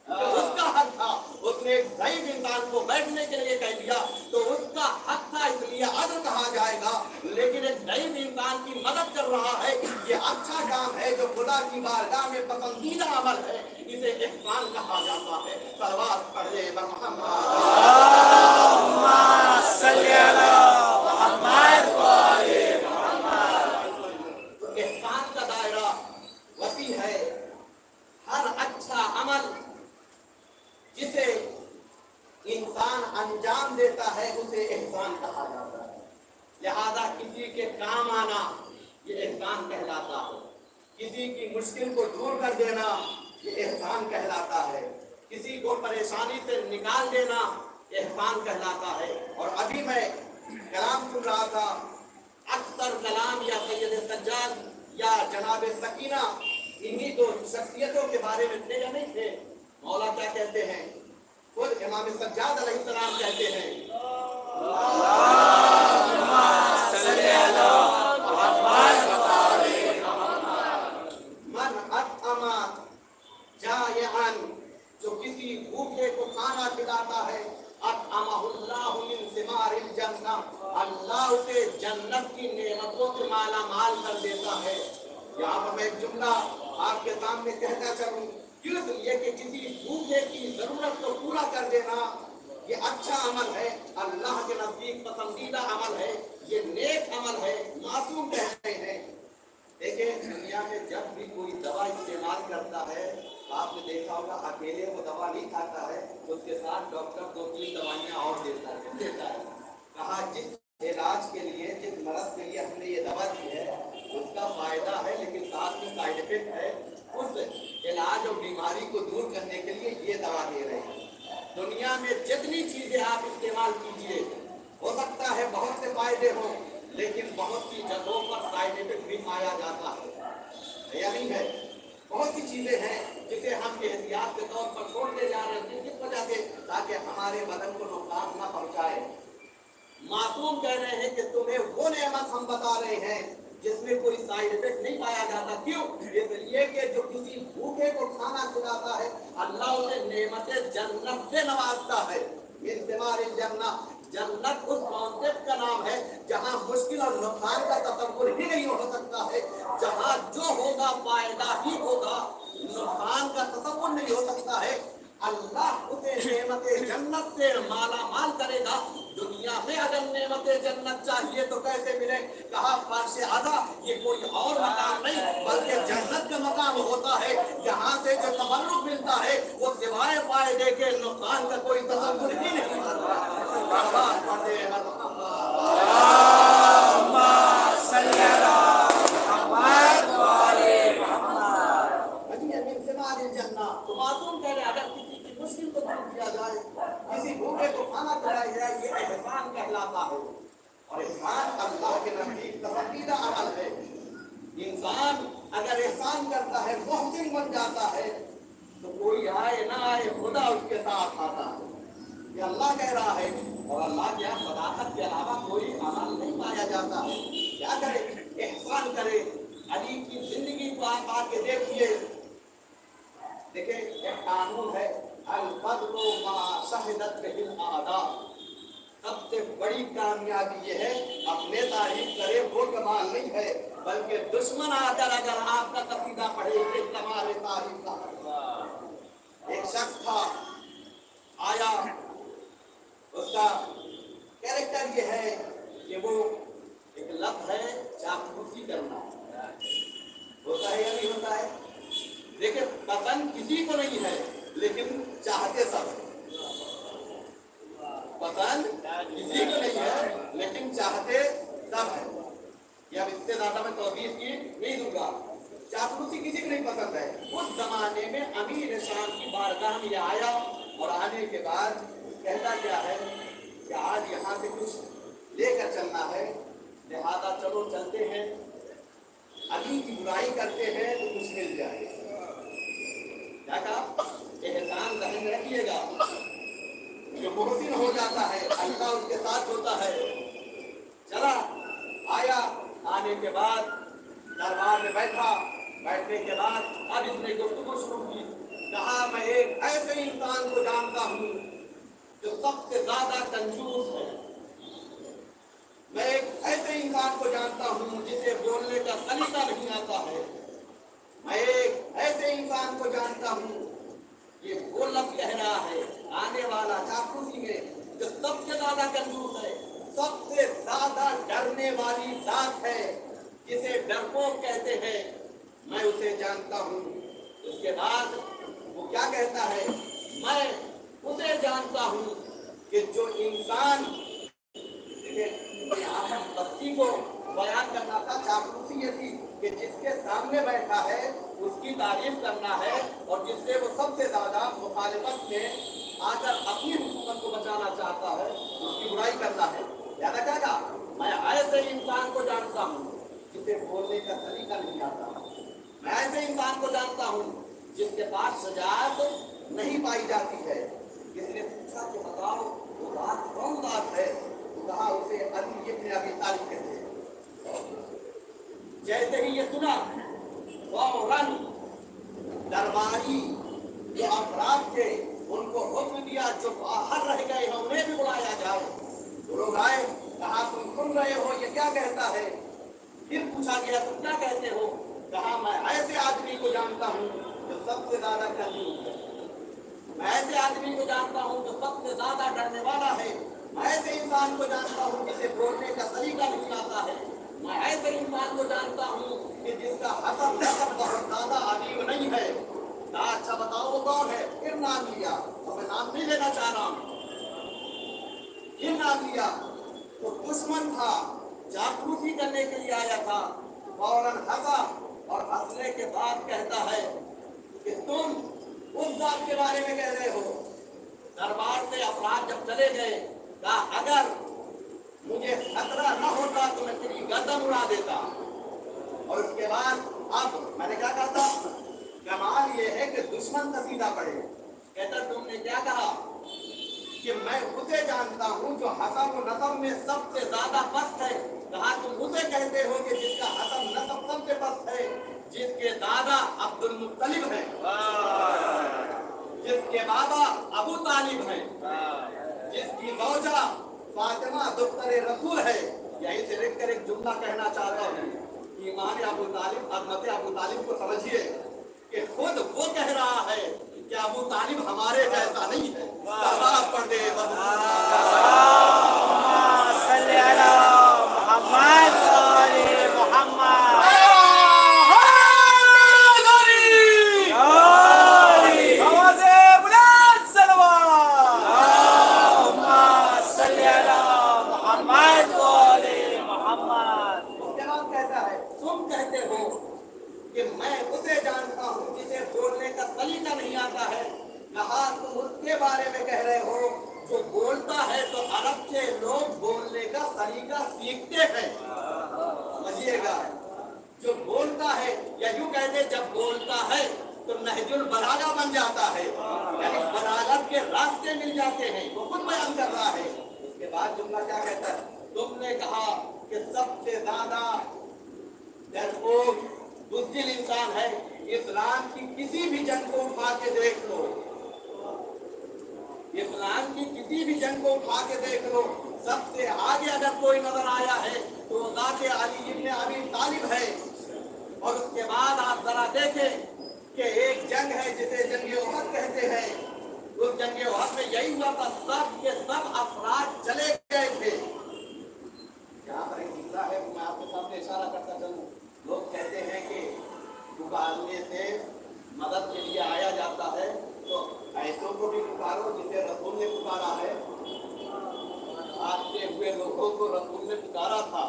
उसका हक था, उसने एक ज़ईफ़ इंसान को बैठने के लिए कह दिया तो उसका हक था, इसलिए अदल कहा जाएगा। लेकिन एक ज़ईफ़ इंसान की मदद कर रहा है, ये अच्छा काम है जो खुदा की बारगाह में पसंदीदा अमल है, इसे एहसान कहा जाता है। सलवात पढ़े बर तो एहसान का दायरा वसी है। हर अच्छा अमल जिसे इंसान अंजाम देता है उसे एहसान कहा जाता है। लिहाजा किसी के काम आना ये एहसान कहलाता है। किसी की मुश्किल को दूर कर देना ये एहसान कहलाता है। किसी को परेशानी से निकाल देना एहसान कहलाता है। और अभी मैं कलाम सुन रहा था, अक्सर कलाम या सैयद सज्जाद या जनाब सकीना, इन्हीं दो शख्सियतों के बारे में थे या नहीं थे? मौला क्या कहते हैं? खुद इमाम सज्जाद अलैहिस्सलाम कहते हैं, मन अतअमा जायअन, जो किसी भूखे को खाना खिलाता है, अतअमहुल्लाहु मिन सिमारिल जन्नह, अल्लाह उसे जन्नत की नेमतों से माला माल कर देता है। यहाँ पर मैं एक जुमला आपके सामने कहता चलूं, इसलिए कि किसी भूखे की जरूरत को पूरा कर देना ये अच्छा अमल है, अल्लाह के नजदीक पसंदीदा अमल है, ये नेक अमल है, मासूम कहते हैं। देखिए, दुनिया में जब भी कोई दवा इस्तेमाल करता है, आपने देखा होगा अकेले वो दवा नहीं खाता है, उसके साथ डॉक्टर 2-3 दवाइयाँ और देता है। कहा जिस इलाज के लिए, जिस मरज के लिए हमने ये दवा दी है उसका फायदा है लेकिन साथ में साइड इफेक्ट है, उस इलाज और बीमारी को दूर करने के लिए ये दवा दे रहे हैं। दुनिया में जितनी चीजें आप इस्तेमाल कीजिए, हो सकता है बहुत से फायदे हों, लेकिन बहुत सी जगहों पर साइड इफेक्ट भी पाया जाता है या नहीं है? बहुत सी चीजें हैं जिसे हम एहतियात के तौर पर छोड़ते जा रहे हैं, किस वजह से, ताकि हमारे बदन को नुकसान न पहुंचाए। मासूम कह रहे हैं कि तुम्हें वो नेमत हम बता रहे हैं जिसमें कोई साइड इफेक्ट नहीं पाया जाता। क्यों? इसलिए कि जो किसी भूखे को खाना खिलाता है, अल्लाह उसे नेमते जन्नत से नवाजता है। जन्नत उस कॉन्सेप्ट का नाम है जहाँ मुश्किल और नुकसान का तसव्वुर ही नहीं हो सकता है, जहाँ जो होगा फायदा ही होगा, नुकसान का तसव्वुर नहीं हो सकता है। अल्लाह उसे नेमते जन्नत से माला माल करेगा। दुनिया में अगर नेमते जन्नत चाहिए तो कैसे मिले? कहा फर्श आदा, ये कोई और मकाम नहीं बल्कि जन्नत का मकाम होता है। यहाँ से जो तबर्रुक मिलता है वो सिवाय फायदे के नुकसान का कोई तसव्वुर ही नहीं। तो मासूम कह रहे अगर किसी की मुश्किल को दूर किया जाए, किसी भूखे को खाना खिलाया जाए, ये एहसान कहलाता है। और एहसान अल्लाह के नजदीक पसंदीदा अमल है। इंसान अगर एहसान करता है, मोहसिन बन जाता है, तो कोई आए ना आए खुदा उसके साथ आता है। ये अल्लाह कह रहा है। और अल्लाह के यहाँ सदाकत के अलावा कोई अमल नहीं पाया जाता है। क्या करे? एहसान करे। अली की जिंदगी को आप आके देखिए। देखिए एक कानून है, अल-फज़्लु मा शहिदत बिहिल आदा। सबसे बड़ी कामयाबी ये है, अपने तारीफ करे वो कमाल नहीं है, बल्कि दुश्मन आकर अगर आपका कसीदा पढ़े कि तुम्हारे तारीफ का। एक शख्स था, आया, उसका कैरेक्टर ये है कि वो एक लत है चापलूसी करना। होता है या नहीं होता है? देखिए पसंद किसी को नहीं है, लेकिन चाहते सब है। पसंद किसी को नहीं है, लेकिन चाहते सब है। ये अब इससे ज्यादा मैं तौबीह की नहीं दूंगा। चापलूसी किसी को नहीं पसंद है। उस जमाने में अमीर शाम की बारगाह में आया और आने के बाद कहता क्या है कि आज यहाँ से कुछ लेकर चलना है, लिहाजा चलो चलते हैं, अली की बुराई करते हैं तो कुछ मिल जाएगा। क्या कहा? एहसान ज़हन में रखिएगा। जो मोहसिन हो जाता है अल्लाह उसके साथ होता है। चला, आया, आने के बाद दरबार में बैठा। बैठने के बाद अब इसने गुफ्तगू शुरू की। कहा मैं एक ऐसे इंसान को जानता हूँ जो सबसे ज्यादा कंजूस है। मैं एक ऐसे इंसान को जानता हूँ जिसे बोलने का सलीका नहीं आता है। मैं एक ऐसे इंसान को जानता हूँ, ये वो लफ्ज़ कह रहा है आने वाला चापलूसी में, जो सबसे ज्यादा कंजूस है, सबसे ज्यादा डरने वाली जात है, जिसे डरपोक कहते हैं, मैं उसे जानता हूँ। उसके बाद वो क्या कहता है? मैं उसे जानता हूँ कि जो इंसान, बस्ती को बयान करना था, चापलूसी ये थी कि जिसके सामने बैठा है उसकी तारीफ करना है और जिससे वो सबसे ज्यादा मुखालिफत में आकर अपनी हुकूमत को बचाना चाहता है उसकी बुराई करना है। याद रखा, मैं ऐसे इंसान को जानता हूँ जिसे बोलने का सलीका नहीं आता। मैं ऐसे इंसान को जानता हूँ जिसके पास सजात नहीं पाई जाती है। किसने पूछा कि बताओ वो बात कौन बात है? कहा उसे अली इब्न अबी तालिब कहते हैं। जैसे ही ये सुना फौरन दरबारी जो अफराद थे उनको हुक्म दिया जो बाहर रह गए हैं उन्हें भी बुलाया जाए। वो लोग आए, कहा तुम सुन रहे हो ये क्या कहता है? फिर पूछा गया तुम क्या कहते हो? कहा मैं ऐसे आदमी को जानता हूँ जो सबसे ज्यादा कंजूस है। मैं ऐसे आदमी को जानता हूँ जो सबसे ज्यादा डरने वाला है। मैं ऐसे इंसान को जानता हूँ जिसे बोलने का सलीका नहीं आता है। मैं ऐसे इंसान को जानता हूँ कि जिसका हसब नसब बहुत ज्यादा अजीब नहीं है। अच्छा बताओ वो कौन है? फिर नाम लिया, और मैं नाम नहीं लेना चाह रहा हूँ। फिर नाम लिया तो दुश्मन था, चापलूसी करने के लिए आया था। फौरन हंसा और हंसने के बाद कहता है कि तुम उस जात के बारे में कह रहे हो। दरबार से अफराद जब चले गए, कहा अगर मुझे खतरा न होता तो मैं तेरी गर्दन उड़ा देता। और उसके बाद अब मैंने क्या कहा था? कमाल ये है कि दुश्मन कसीदा पढ़े। कहता तुमने क्या कहा कि मैं उसे जानता हूँ जो हसब व नसब में सबसे ज्यादा पस्त है। कहा तुम उसे कहते हो कि जिसका हसब नसब सबसे पस्त है, जिसके दादा अब्दुल मुत्तलिब है, जिसके बाबा अबू तालिब है, जिसकी मौजा फातिमा दुख्तर रसूल है। यही से लिखकर एक जुमला कहना चाहता हूँ, ईमान अबू तालिब अजमत अबू तालिब को समझिए कि खुद वो कह रहा है कि अबू तालिब हमारे जैसा नहीं है। सलात पढ़ दे तुम कहते हो कि मैं उसे जानता हूँ जिसे बोलने का सलीका नहीं आता है। कहा तुम उसके बारे में कह रहे हो जो बोलता है तो अरब के लोग बोलने का सलीका सीखते हैं। समझिएगा, जो बोलता है या यूं कहते जब बोलता है तो नहजुल बलागा बन जाता है, यानी बलागत के रास्ते मिल जाते हैं। वो खुद बयान कर रहा है। उसके बाद जुमला क्या कहता है, तुमने कहा कि सबसे ज्यादा बुज़दिल इंसान है। इस्लाम की किसी भी जंग को उठा के देख लो, इस्लाम की किसी भी जंग को उठा के देख लो, सबसे आगे अगर कोई नजर आया है तो ज़ाते अली इब्न अबी तालिब है। और उसके बाद आप जरा देखें कि एक जंग है जिसे जंग उहद कहते हैं। उस जंग उहद में यही हुआ था, सब के सब अफराद चले गए थे। यहाँ पर एक जुमला है, मैं आपके सामने इशारा करता चलूं। लोग कहते हैं कि पुकारने से मदद के लिए आया जाता है, तो ऐसों को भी पुकारो जिसे रसूल ने पुकारा है। आते हुए लोगों को रसूल ने पुकारा था,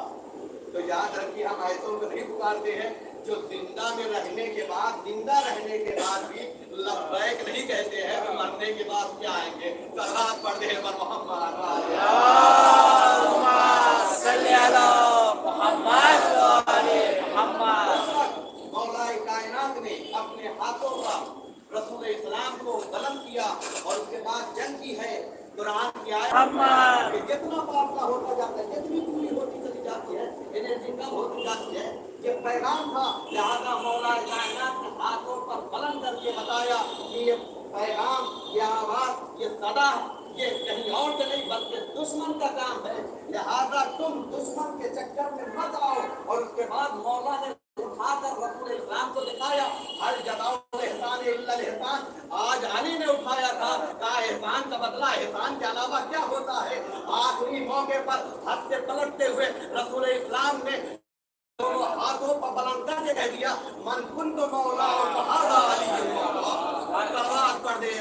तो याद रखिए हम ऐसों को नहीं पुकारते हैं जो जिंदा में रहने के बाद, जिंदा रहने के बाद भी लब्बैक नहीं कहते हैं। तो मरने के बाद क्या आएंगे? सलात पढ़ दे मौलाए कायनात ने अपने हाथों का रसूल इस्लाम को बुलंद किया और उसके बाद जंग की है। कुरान की आयत कि जितना फासला होता जाता है, जितनी दूरी होती चली जाती है, एनर्जी कम होती जाती है। ये पैगाम था, लिहाजा मौलाए कायनात ने हाथों पर बुलंद करके बताया कि ये पैगाम, ये आवाज, ये सदा ये कहीं और से नहीं बल्कि दुश्मन का काम है। लिहाजा तुम दुश्मन के चक्कर में मत आओ। और उसके बाद मौला ने उठाकर रसूल इस्लाम को दिखाया, हर जगह एहसान इल्ला एहसान। आज अली ने उठाया था, कहा एहसान का बदला एहसान के अलावा क्या होता है। आखिरी मौके पर हद से पलटते हुए रसूल इस्लाम ने दोनों हाथों पर बुलंद करके कह दिया, मन कुन्तु मौला और फहादा अली मौला। सलात पढ़ दे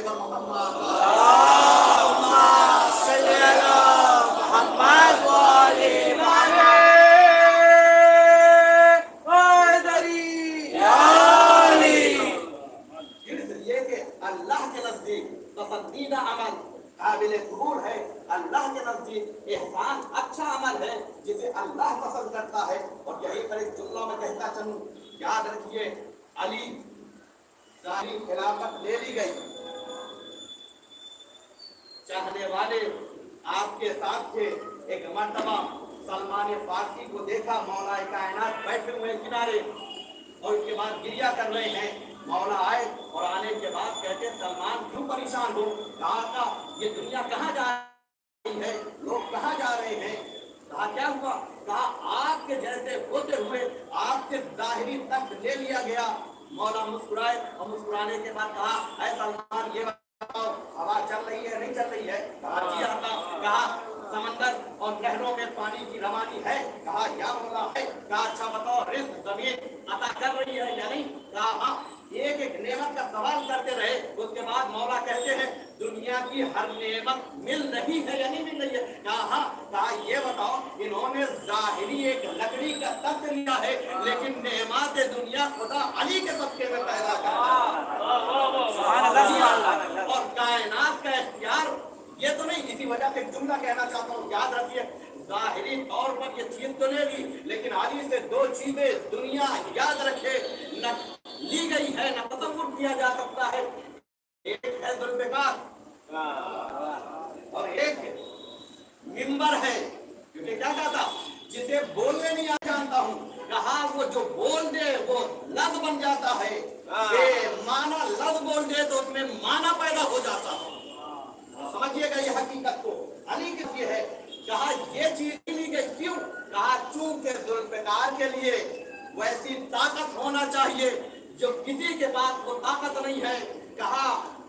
अल्लाह के नजदीक पसंदीदा अमल काबिल कबूल है। अल्लाह के नजदीक एहसान अच्छा अमल है जिसे अल्लाह पसंद करता है। और यही पर एक जुमला में कहता चलूं, याद रखिए अली सारी खिलाफत ले ली गई, चाहने वाले आपके साथ थे। एक मर्तबा सलमान फारसी को देखा, मौलाए कायनात बैठे हुए किनारे और उसके बाद गिरिया कर रहे हैं। मौला आए और आने के बाद कहते सलमान क्यों परेशान हो? कहा ये दुनिया कहाँ जा रही है, लोग कहाँ जा रहे हैं? कहा क्या हुआ? कहा आपके जैसे होते हुए आपसे जाहिरी तख्त ले लिया गया। मौला मुस्कुराए और मुस्कुराने के बाद कहा ऐ सलमान ये बताओ हवा चल रही है नहीं चल रही है? कहा जी आता। कहा समंदर और नहरों में पानी की रवानी है? कहा या मौला है। कहा अच्छा बताओ रिज़्क़ जमीन अता कर रही है या नहीं? कहा हाँ। एक एक नेमत का सवाल करते रहे। उसके बाद मौला कहते हैं दुनिया की हर नेमत मिल रही है या नहीं मिल रही है? कहा हाँ। कहा ये बताओ इन्होंने जाहिरी एक लकड़ी का तख्त लिया है लेकिन नेमत दुनिया खुदा अली के सबके में पैदा कर और कायनात का इख्तियार ये तो नहीं। इसी वजह से जुमला कहना चाहता हूँ, याद रखिए जाहिरी तौर पर ये चीज तो ले ली लेकिन अली से दो चीजें दुनिया याद रखे, न ली गई है, न तसव्वुर किया जा सकता है। एक है जुल्फ़िकार और एक मिंबर है, क्योंकि क्या कहता, जिसे बोलने नहीं आ जानता हूँ, कहा वो जो बोल दे वो लफ्ज़ बन जाता है, ये माना लफ्ज़ बोल दे तो उसमें माना पैदा हो जाता है। समझिएगा ये हकीकत को। अली के है, कहा ये चीज ली गई क्यों, कहा चूंकि जुल्फ़िकार के लिए वैसी ताकत होना चाहिए जो किसी के पास वो ताकत नहीं है। कहा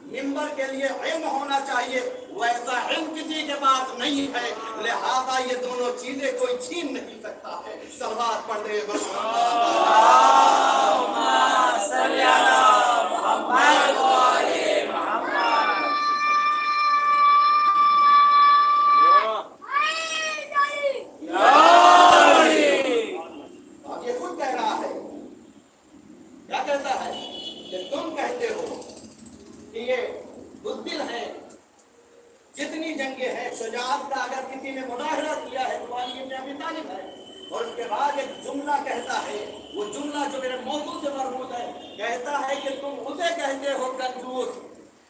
मिंबर के लिए इल्म होना चाहिए, वैसा इल्म किसी के पास नहीं है, लिहाजा ये दोनों चीजें कोई छीन नहीं सकता है। सलवात पढ़ दे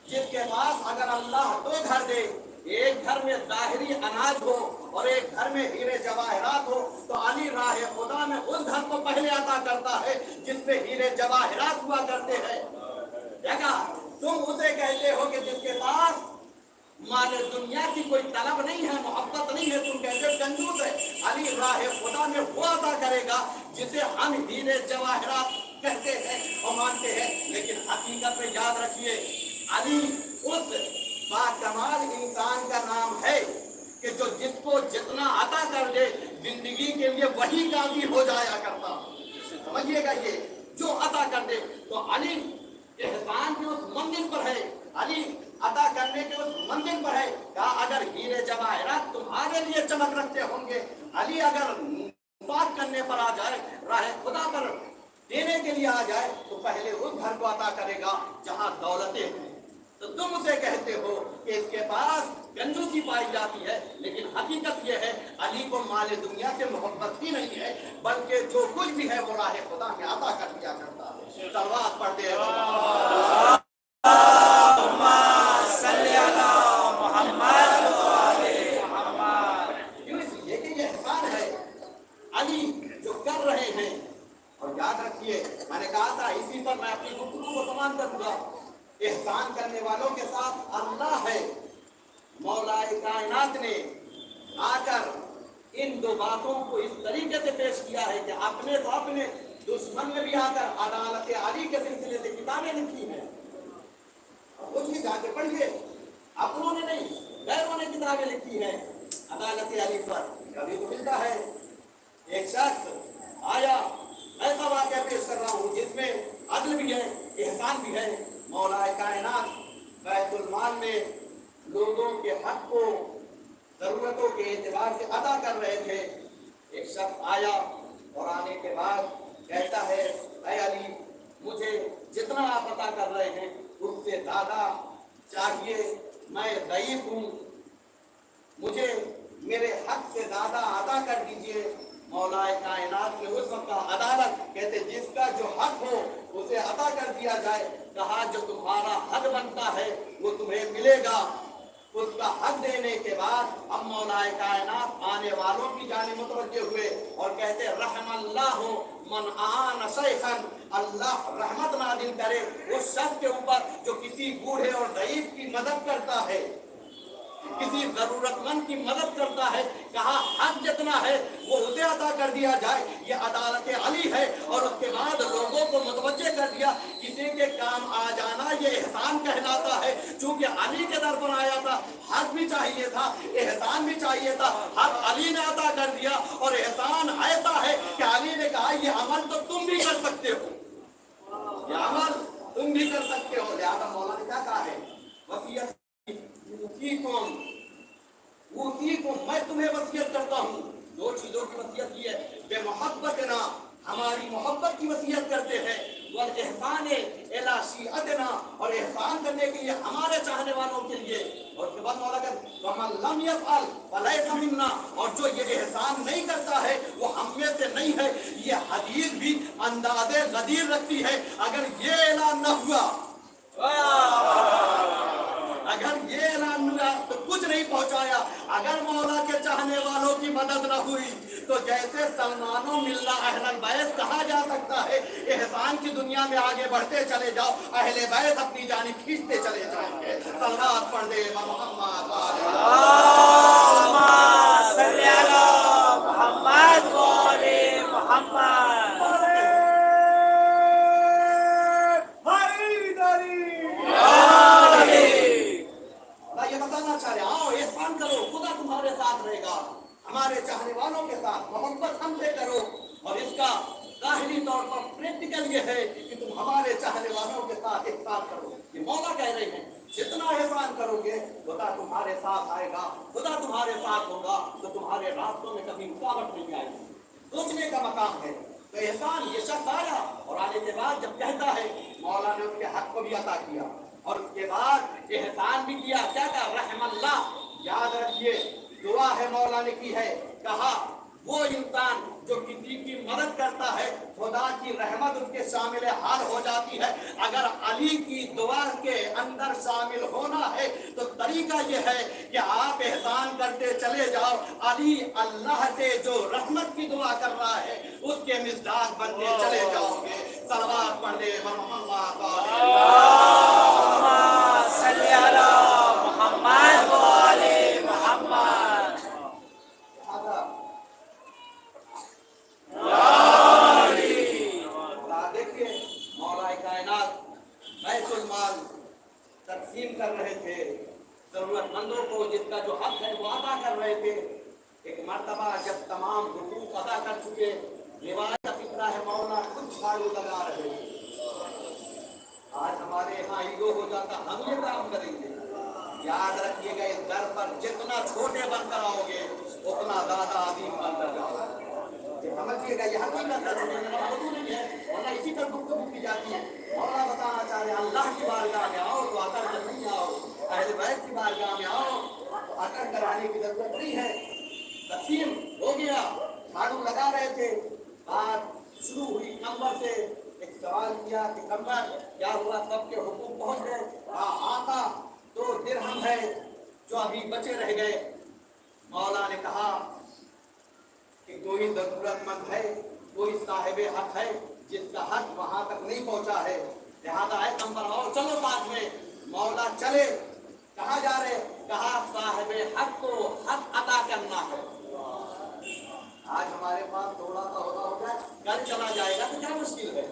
जिसके पास अगर अल्लाह दो घर दे, एक घर में ज़ाहिरी अनाज हो और एक घर में हीरे जवाहरात हो, तो अली राह खुदा में उस घर को पहले अता करता है जिसमें हीरे जवाहरात हुआ करते हैं। देखा, तुम उसे कहते हो कि जिसके पास माल दुनिया की कोई तलब नहीं है, मोहब्बत नहीं है, तुम कहते हो कंजूस है। अली राह खुदा में वो अता करेगा जिसे हम हीरे जवाहरात कहते हैं और मानते हैं। लेकिन हकीकत में याद रखिए, अली उस बाकमाल इंसान का नाम है कि जो जिसको जितना अता कर दे जिंदगी के लिए वही काफी हो जाया करता। समझिएगा, ये जो अता कर दे। तो अली एहसान के उस मंजिल पर है, अली अता करने के उस मंजिल पर है। कहा अगर हीरे जवाहरात तुम्हारे लिए चमक रखते होंगे, अली अगर बात करने पर आ जाए, राह खुदा पर देने के लिए आ जाए, तो पहले उस घर को अता करेगा जहां दौलतें हैं। तो तुम उसे कहते हो कि इसके पास कंजूसी पाई जाती है, लेकिन हकीकत यह है अली को माल दुनिया से मोहब्बत ही नहीं है, बल्कि जो कुछ भी है वो राह खुदा में अता कर दिया करता है। सलवात पढ़ते हैं अली जो कर रहे हैं। और याद रखिए, मैंने कहा था इसी पर मैं अपनी गुफ्तगू को तमाम करूंगा। एहसान करने वालों के साथ अल्लाह है। मौलाए कायनात ने आकर इन दो बातों को इस तरीके से पेश किया है कि अपने तो अपने दुश्मन ने भी आकर अदालत अली के सिलसिले से किताबें लिखी हैं। कुछ भी जाके पढ़िए, अपनों ने नहीं गैरों ने किताबें लिखी हैं अदालत अली पर। कभी तो मिलता है एक शख्स आया, ऐसा वाक़या पेश कर रहा हूँ जिसमें अदल भी है, एहसान भी है। मौलाए कायनात बैतुल माल में लोगों के हक को जरूरतों के एतबार से अदा कर रहे थे। एक शख्स आया और आने के बाद कहता है, ऐ अली, मुझे जितना आप अदा कर रहे हैं उससे ज्यादा चाहिए, मैं ज़ईफ हूँ, मुझे मेरे हक से ज्यादा अदा कर दीजिए। मौलाए कायनात में उस वक्त अदालत कहते जिसका जो हक हो उसे अदा कर दिया जाए। कहा जो तुम्हारा हक बनता है वो तुम्हें मिलेगा। उसका हक देने के बाद अब मौलाए कायनात आने वालों की जानिब मुतवज्जे हुए और कहते रहमल्लाहु मन आन शैखन, अल्लाह रहमत नाजिल करे उस शख्स के ऊपर जो किसी बूढ़े और ज़ईफ की मदद करता है, किसी जरूरतमंद की मदद करता है। कहा हक जितना है वो उसे अदा कर दिया जाए, ये अदालत अली है। और उसके बाद लोगों को मुतवज्जे कर दिया, किसी के काम आ जाना ये एहसान कहलाता है। चूंकि अली के दर पर आया था, हक भी चाहिए था, एहसान भी चाहिए था, हक अली ने अदा कर दिया। और एहसान ऐसा है कि अली ने कहा ये अमल तो तुम भी कर सकते हो, ये अमल तुम भी कर सकते हो। लिहाजा मौला ने क्या कहा है, वसीयत को मैं तुम्हें वसीयत करता हूँ। दो चीजों की वसीयत की है, बेमोहब्बत ना, हमारी मोहब्बत की वसीयत करते हैं। वल एहसान इला शिअतना, और एहसान करने के लिए हमारे चाहने वालों के लिए। और उसके बाद मौला कहते वमन लम यफअल फलैसा मिन्ना, और जो ये एहसान नहीं करता है वो हम में से नहीं है। ये हदीस भी अंदाज़े गदीर रखती है। अगर ये ऐलान न हुआ, अगर ये ऐलान हुआ तो कुछ नहीं पहुंचाया। अगर मौला के चाहने वालों की मदद न हुई तो जैसे सलमानो मिल्ला अहलल बैत कहा जा सकता है, एहसान की दुनिया में आगे बढ़ते चले जाओ, अहले बैत अपनी जानिब खींचते चले जाएंगे। सलवात पढ़ दे मोहम्मद सल्ली अला मोहम्मद व आले मोहम्मद। ये बताना चाह रहे आओ एहसान करो, खुदा तुम्हारे साथ रहेगा, हमारे चाहने वालों के साथ मोहब्बत हमसे करो। और इसका ज़ाहिरी तौर पर प्रैक्टिकल ये है कि तुम हमारे चाहने वालों के साथ एहसान करो। ये मौला कह रहे हैं जितना एहसान करोगे खुदा तुम्हारे साथ आएगा, खुदा तुम्हारे साथ होगा, तो तुम्हारे रास्तों में कभी रुकावट नहीं आएगी। सोचने का मकाम है। तो एहसान ये शख्स आया और आने के बाद जब कहता है, मौला ने उसके हक को भी अता किया और उसके बाद एहसान भी किया। क्या कहा? रहमल्लाह, याद रखिए दुआ है मौला ने की है। कहा वो इंसान जो किसी की मदद करता है खुदा की रहमत उसके शामिल हाल हो जाती है। अगर अली की दुआ के अंदर शामिल होना है तो तरीका ये है कि आप एहसान करते चले जाओ। अली अल्लाह से जो रहमत की दुआ कर रहा है उसके मिज़दाक बनते चले जाओगे। सलवात पढ़ दे मोहम्मद सल्ली अला मोहम्मद व आले मोहम्मद। देखिए मौला कायनात बैतुल माल तकसीम कर रहे थे, जरूरतमंदों को जिसका जो हक है वो अदा कर रहे थे। एक मर्तबा जब तमाम हुकूक अदा कर चुके, रिवायत का फिक्रा है मौला कुछ झाड़ू लगा रहे थे। आज हमारे यहाँ ईगो हो जाता, हम ये काम करेंगे। याद रखिएगा इस दर पर जितना छोटे बनकर आओगे उतना ज्यादा अजीम बनकर जाओगे। समझिएगा ये हकीकत है, वरना इसी पर गुफ्तगू की जाती है। मौला बताना चाह रहे अल्लाह की बारगाह में आओ तो अतर कर नहीं आओ, अहले बैत की बारगाह में आओ तो अतर कराने की जरूरत नहीं है। तकसीम हो गया, झाड़ू लगा रहे थे, बात शुरू हुई कमर से। एक सवाल किया कि कमर क्या हुआ, सबके हुकूम पहुंच गए। आका 2 दिरहम है जो अभी बचे रह गए। मौला ने कहा कि कोई जरूरतमंद है, कोई साहिब हक है जिसका हक वहां तक नहीं पहुंचा है, लिहाजा आए नंबर आओ चलो साथ में। मौला चले, कहाँ जा रहे? कहा साहिब हक को हक अदा करना है। आज हमारे पास थोड़ा सा होगा, कल चला जाएगा तो क्या मुश्किल है,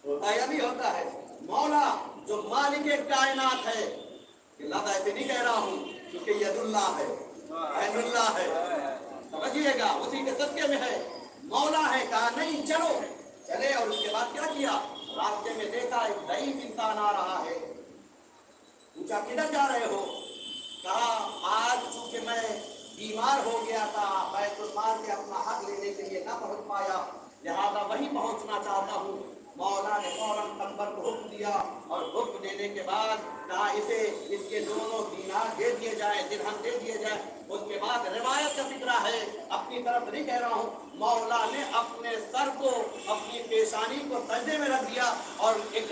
होता या नहीं होता है। मौला जो मालिक कायनात है, लफ्ज़ ऐसे नहीं कह रहा हूँ क्योंकि यदुल्लाह है, यदुल्लाह है, समझिएगा उसी के सत्य में है। मौला है, कहा नहीं चलो, चले। और उसके बाद क्या किया? रास्ते में देखा एक ज़ईफ़ इंसान आ रहा है। पूछा किधर जा रहे हो? कहा आज चूंकि मैं बीमार हो गया था, बैतुल माल से अपना हक लेने के लिए न पहुंच पाया, लिहाजा वहीं पहुंचना चाहता हूँ। मौला ने फौरन कंबर को हुक्म दिया और हुक्म देने के बाद कहा इसे इसके दोनों दीनार दे दिए जाए, दिरहम दे दिए जाए। उसके बाद रिवायत का फिक्रा है, अपनी तरफ नहीं कह रहा हूँ, मौला ने अपने सर को, अपनी पेशानी को सजदे में रख दिया और एक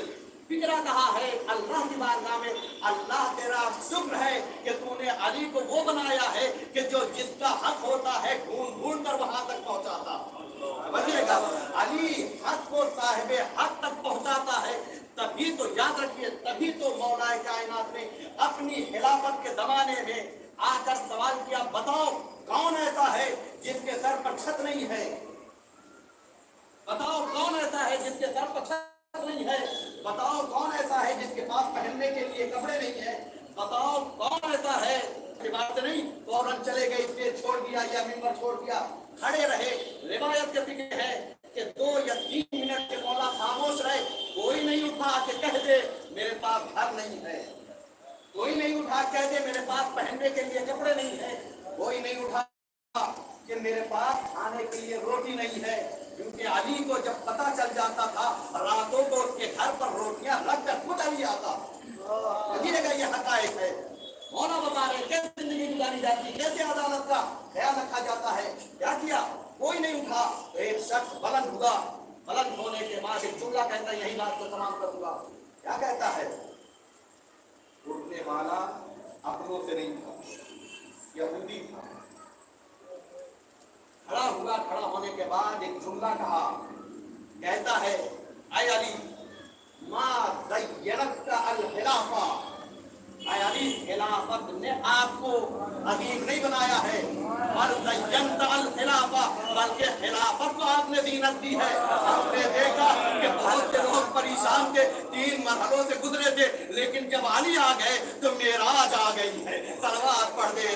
फिक्रा कहा है अल्लाह की बारगाह में, अल्लाह तेरा शुक्र है कि तूने अली को वो बनाया है कि जो जिसका हक होता है ढूंढ ढूंढ कर वहां तक पहुंचाता। समझिएगा, अली हक को साहिबे हक तक पहुंचाता है। तभी तो याद रखिए, तभी तो मौलाए कायनात ने अपनी खिलाफत के जमाने में आकर सवाल किया, बताओ कौन ऐसा है जिसके सर पर छत नहीं है? बताओ कौन ऐसा है जिसके सर पर छत नहीं है? बताओ कौन ऐसा है जिसके पास पहनने के लिए कपड़े नहीं है? बताओ कौन ऐसा है? बात नहीं, फौरन चले गए, स्टेज छोड़ दिया या मिंबर छोड़ दिया, खड़े रहे। रिवायत के फिक्र है कि 2 या 3 मिनट के मौला खामोश रहे। कोई नहीं उठा के कह दे मेरे पास घर नहीं है, कोई नहीं उठा कह दे मेरे पास पहनने के लिए कपड़े नहीं है, कोई नहीं उठा कि मेरे पास खाने के लिए रोटी नहीं है। क्योंकि अली को जब पता चल जाता था रातों को उसके घर पर रोटियां रख कर खुद अली आता अली का ये हकायक है। मौला बता रहे कैसे जिंदगी गुजारी जाती, कैसे अदालत का ख्याल रखा जाता है। क्या किया, कोई नहीं उठा तो एक शख्स बुलंद हुआ, बुलंद होने के बाद एक जुमला कहता है, यही बात को तमाम करूंगा। क्या कहता है, उठने वाला अपनों से नहीं था, यहूदी था। खड़ा हुआ, खड़ा होने के बाद एक जुमला कहा, कहता है ऐ अली मा ज़य्यनका अल खिलाफा, ऐ अली खिलाफत ने आपको अजीम नहीं बनाया है, और ज़य्यनता अल खिलाफा, बल्कि खिलाफत को आपने ज़ीनत दी है। हमने देखा कि बहुत से लोग परेशान थे, 3 मरहलों से गुजरे थे, लेकिन जब अली आ गए तो मेराज आ गई है। सलवात पढ़ दे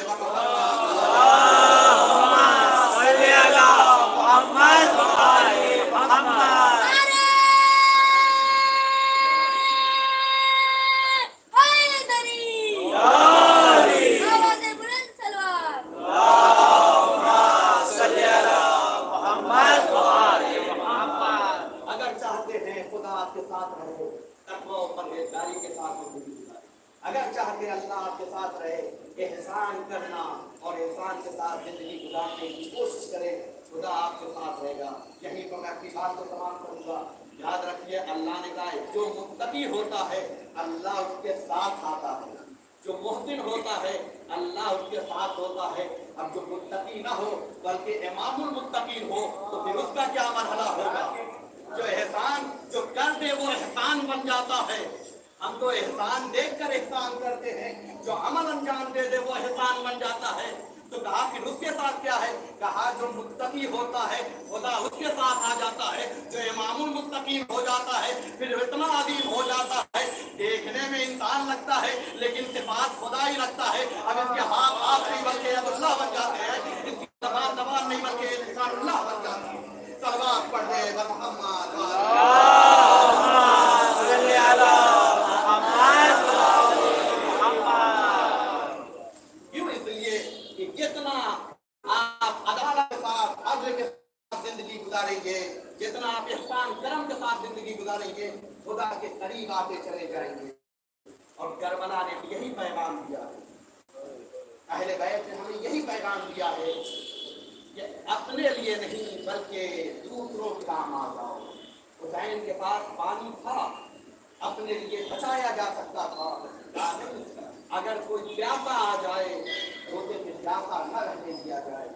अगर चाहते अल्लाह आपके साथ रहे, एहसान करना और एहसान के साथ जिंदगी गुजारने की कोशिश करें, खुदा आपके साथ रहेगा। यहीं पर मैं अपनी बात को तमाम करूंगा। याद रखिए, अल्लाह ने कहा जो मुत्तकी होता है अल्लाह उसके साथ आता है, जो मुहसिन होता है अल्लाह उसके साथ होता है। अब जो मुत्तकी ना हो बल्कि इमामुल मुत्तकीन हो तो फिर उसका क्या मरहला होगा। जो एहसान जो कर दे वो एहसान बन जाता है। हम तो एहसान देखकर एहसान करते हैं, जो अमल अंजाम दे दे वो एहसान बन जाता है। तो कहा कि उसके साथ क्या है, कहा जो मुत्तकी होता है खुदा उसके साथ आ जाता है, जो इमामुल मुत्तकीन हो जाता है फिर इतना अजीम हो जाता है, देखने में इंसान लगता है लेकिन सिफात खुदा ही लगता है। अब इसके हाथ नहीं बल्कि अल्लाह बन जाते हैं, इसकी जबान नहीं बल्कि इंसान अल्लाह बन जाता है। सलवात पढ़ दे जितना आप एहसान करम के साथ जिंदगी गुजारेंगे खुदा के करीब आते चले जाएंगे। और करबला ने यही पैगाम दिया है, अहले बैत ने हमें यही पैगाम दिया है कि अपने लिए नहीं बल्कि दूसरों के काम आ जाओ। हुसैन के पास पानी था, अपने लिए बचाया जा सकता था, अगर कोई प्यासा आ जाए तो उसे प्यासा न रहने दिया जाए।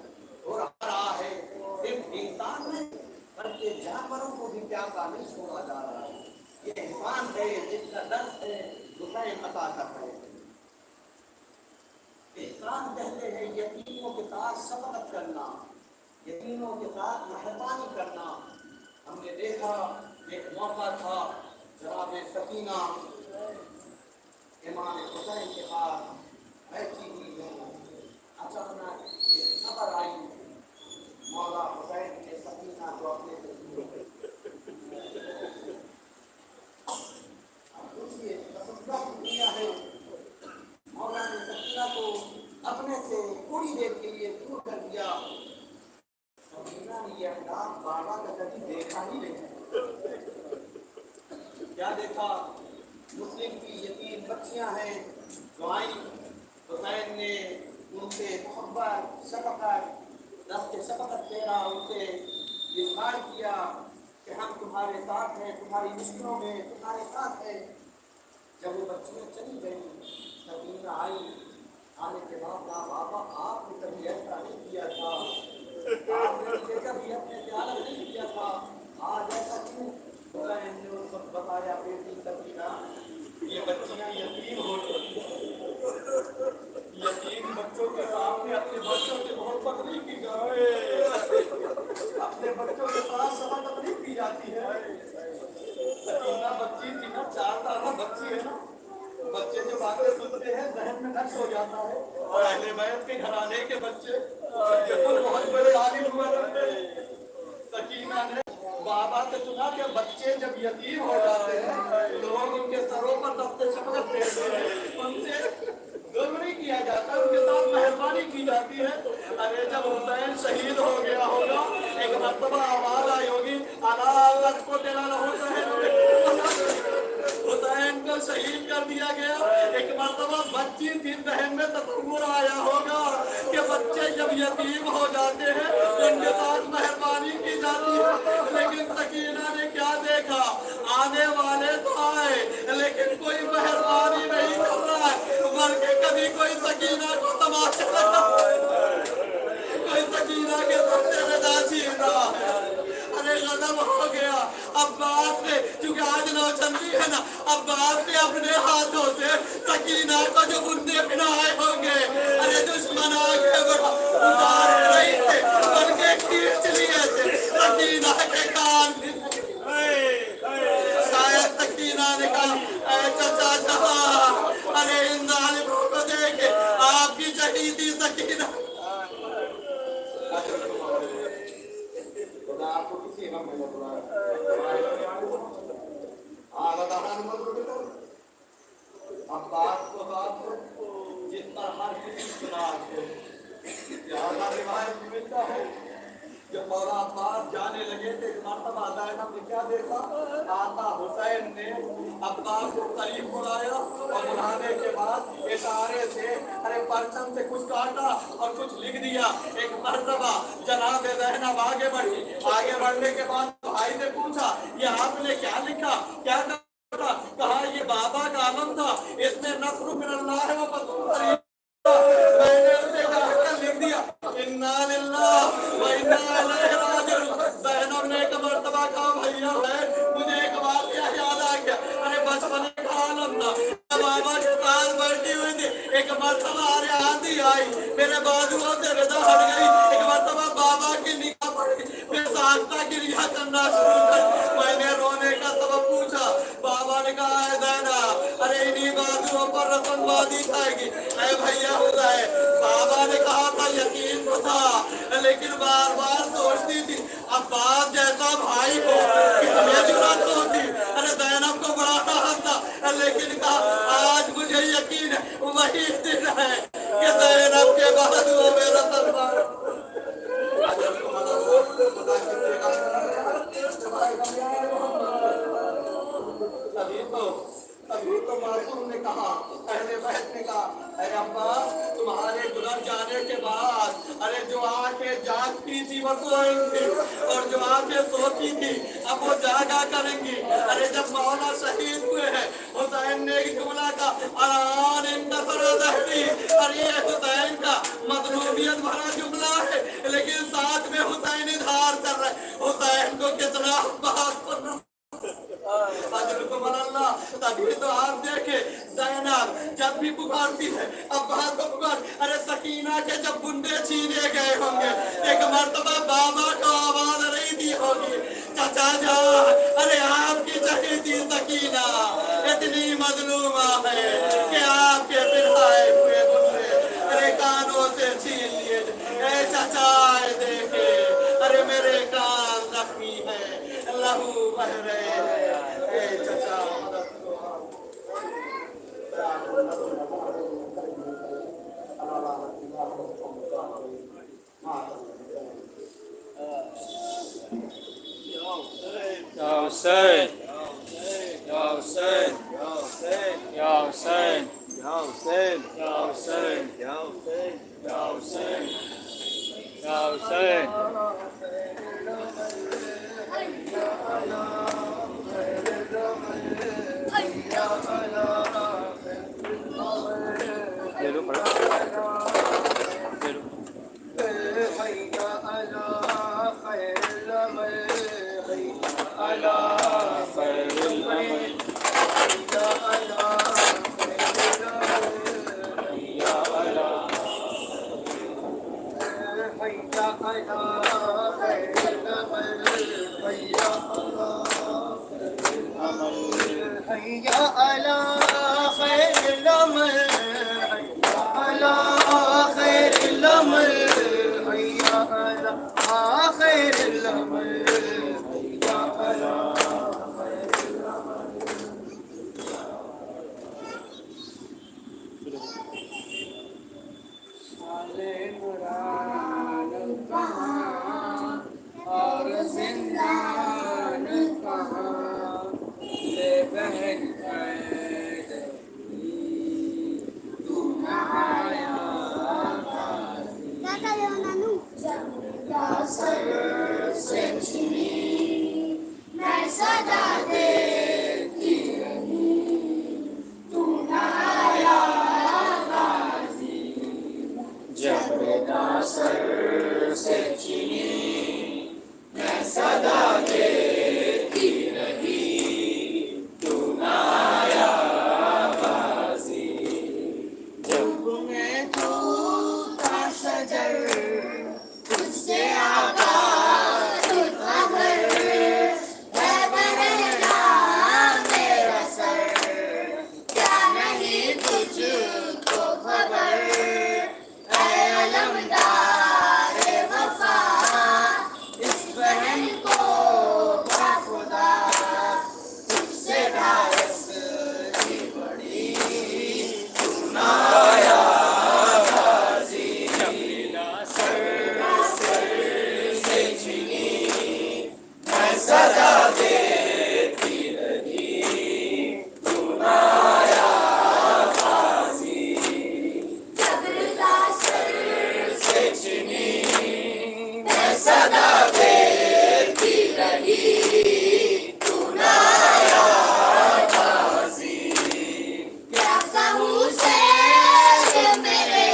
और आ रहा है सिर्फ इंसान नहीं बल्कि जानवरों को भी प्यासा नहीं छोड़ा जा रहा है। ये इंसान है जिसका दर्द है हुसैन अता कर रहे हैं। इंसान कहते हैं यतीमों के साथ शफकत करना, यतीमों के साथ मेहरबानी करना। हमने देखा एक मौका था जनाब सकीना इमाम हुसैन के पास बैठी हुई है, अचानक एक खबर आई मौला हुसैन ने सकीना को अपने से पूछिए दुनिया है। मौला ने सकीना को अपने से थोड़ी देर के लिए दूर कर दिया। सकीना ने यह अंदाज बाबा का कभी देखा ही नहीं। क्या देखा, मुस्लिम की यतीम बच्चियां हैं जो आई, हुसैन ने उनसे मोहब्बत शफकत दस्ते शफकत तेरा उनसे इज़हार किया कि हम तुम्हारे साथ हैं, तुम्हारी मुश्किलों में तुम्हारे साथ हैं। जब वो बच्चियां चली गई, सकीना आई, आने के बाद कहा बाबा आपने कभी ऐसा नहीं किया था, आपने मुझे कभी अपने से अलग नहीं किया था, आज ऐसा क्यों। हुसैन ने उनको बताया बेटी सकीना ये बच्चियां यतीम हो चुकी हैं, यतीम बच्चों के सामने अपने बच्चों से मोहब्बत नहीं की जाए, अपने बच्चों के साथ शफकत नहीं की जाती है। सकीना बच्ची थी ना, 4 साल बच्ची है ना, बच्चे जो बातें सुनते हैं जहन में नक्श हो जाता है। और अहले बैत के घराने के बच्चे बहुत बड़े आलिम हुआ करते। सकीना ने बाबा से सुना कि बच्चे जब यतीम हो जाते हैं लोग उनके सरों पर दस्ते शफकत देते हैं, उनसे जुल्म नहीं किया जाता, उनके साथ मेहरबानी की जाती है। अरे जब हुसैन शहीद हो गया होगा, एक मर्तबा आवाज आई हो जाते हैं उनके साथ मेहरबानी की जाती है। लेकिन सकीना ने क्या देखा, आने वाले तो आए लेकिन कोई मेहरबानी नहीं कर रहा है, बल्कि कभी कोई सकीना को तमाशा लगा, कोई सकीना के सत्य रजा छीन रहा है। अरे गजब हो गया। अब्बास ने, क्योंकि आज नौचंदी है ना, अब्बास ने अपने हाथों से सकीना को जो बुंदे पहनाए होंगे, अरे दुश्मन आगे बढ़ा उतार नहीं थे बल्कि खींच लिए थे सकीना के कान। शायद सकीना ने कहा, ऐ चचा जहां, अरे इन जालिमों को देखे आपकी शहीदी सकीना। आपको किसी हम में अब्बास को बात हो जिस पर हर किसी सुना को रिवायत मिलता है। जब मौला अब्बास जाने लगे थे एक मर्तबा ज़ैनब ने क्या देखा, आका हुसैन ने अब्बास को करीब बुलाया और बुलाने के बाद इशारे से अरे परचम से कुछ काटा और कुछ लिख दिया। एक मर्तबा जनाब ज़ैनब आगे बढ़ी, आगे बढ़ने के बाद भाई ने पूछा ये आपने क्या लिखा, क्या कहा, ये बाबा का आलम था, इसमें नस्र मिनल्लाह व फतह। मैंने उसे कहा लिख दिया इन्ना लिल्लाह व इन्ना इलैहि राजिऊन। ज़ैनब ने एक मर्तबा कहा भैया है मुझे एक वाक़या याद आ गया, अरे बचपन का आलम था, बाबा के साथ बैठी हुई थी, एक मर्तबा अरे आंधी आई मेरे बाजुओं से रजा हट गई, एक मर्तबा बाबा की निगाह पड़ी, फिर साख्ता गिरिया करना शुरू कर। मैंने रोने का सबब पूछा, बाबा ने कहा है ज़ैनब अरे इन्हीं बाजुओं पर रसमबाजी खाएगी। अरे भैया होता है, बाबा ने कहा था यकीन तो था लेकिन बार बार सोचती थी अब्बास जैसा भाई हो कितने जुर्रत होती। अरे ज़ैनब को बड़ा हक था लेकिन कहा आज मुझे यकीन है वही दिन है कि ज़ैनब के बाद वो मेरा सलमान। तभी तो मासूम ने कहा, अहले बैत ने कहा, अरे अब्बास तुम्हारे गुजर जाने के बाद अरे जो आंखें जागती थी वो सोएंगी और जो आंखें सोती थी अब वो जागा करेंगी। अरे जब मौला शहीद हुए हैं हुसैन ने एक जुमला का अरान इनकसर ज़हरी, अरे ये हुसैन का मज़लूमियत भरा जुमला है लेकिन साथ में हुसैन इज़हार कर रहे हैं हुसैन को कितना अब्बास पर। तभी तो आप देखे ज़ैनब जब भी पुकारती है अब्बास को पुकार, अरे सकीना के जब बुंदे छीने गए होंगे एक मर्तबा बाबा को आवाज नहीं दी होगी चाचा जा, अरे आपकी शहीदी सकीना इतनी मजलूमा है कि आपके पिराए हुए बुंदे अरे कानों से छीन लिए। ऐ चाचा देखे अरे मेरे कान जख्मी है लहू बह रहे हैं। Ya Hussein, Ya Hussein, Ya Hussein, Ya Hussein, Ya Hussein, Ya Hussein, Ya Hussein, Ya Hussein, ले लो पढ़ो, ले लो। और जिंदान कहाँ ले बहन गए क्या कहूँ शेर मेरे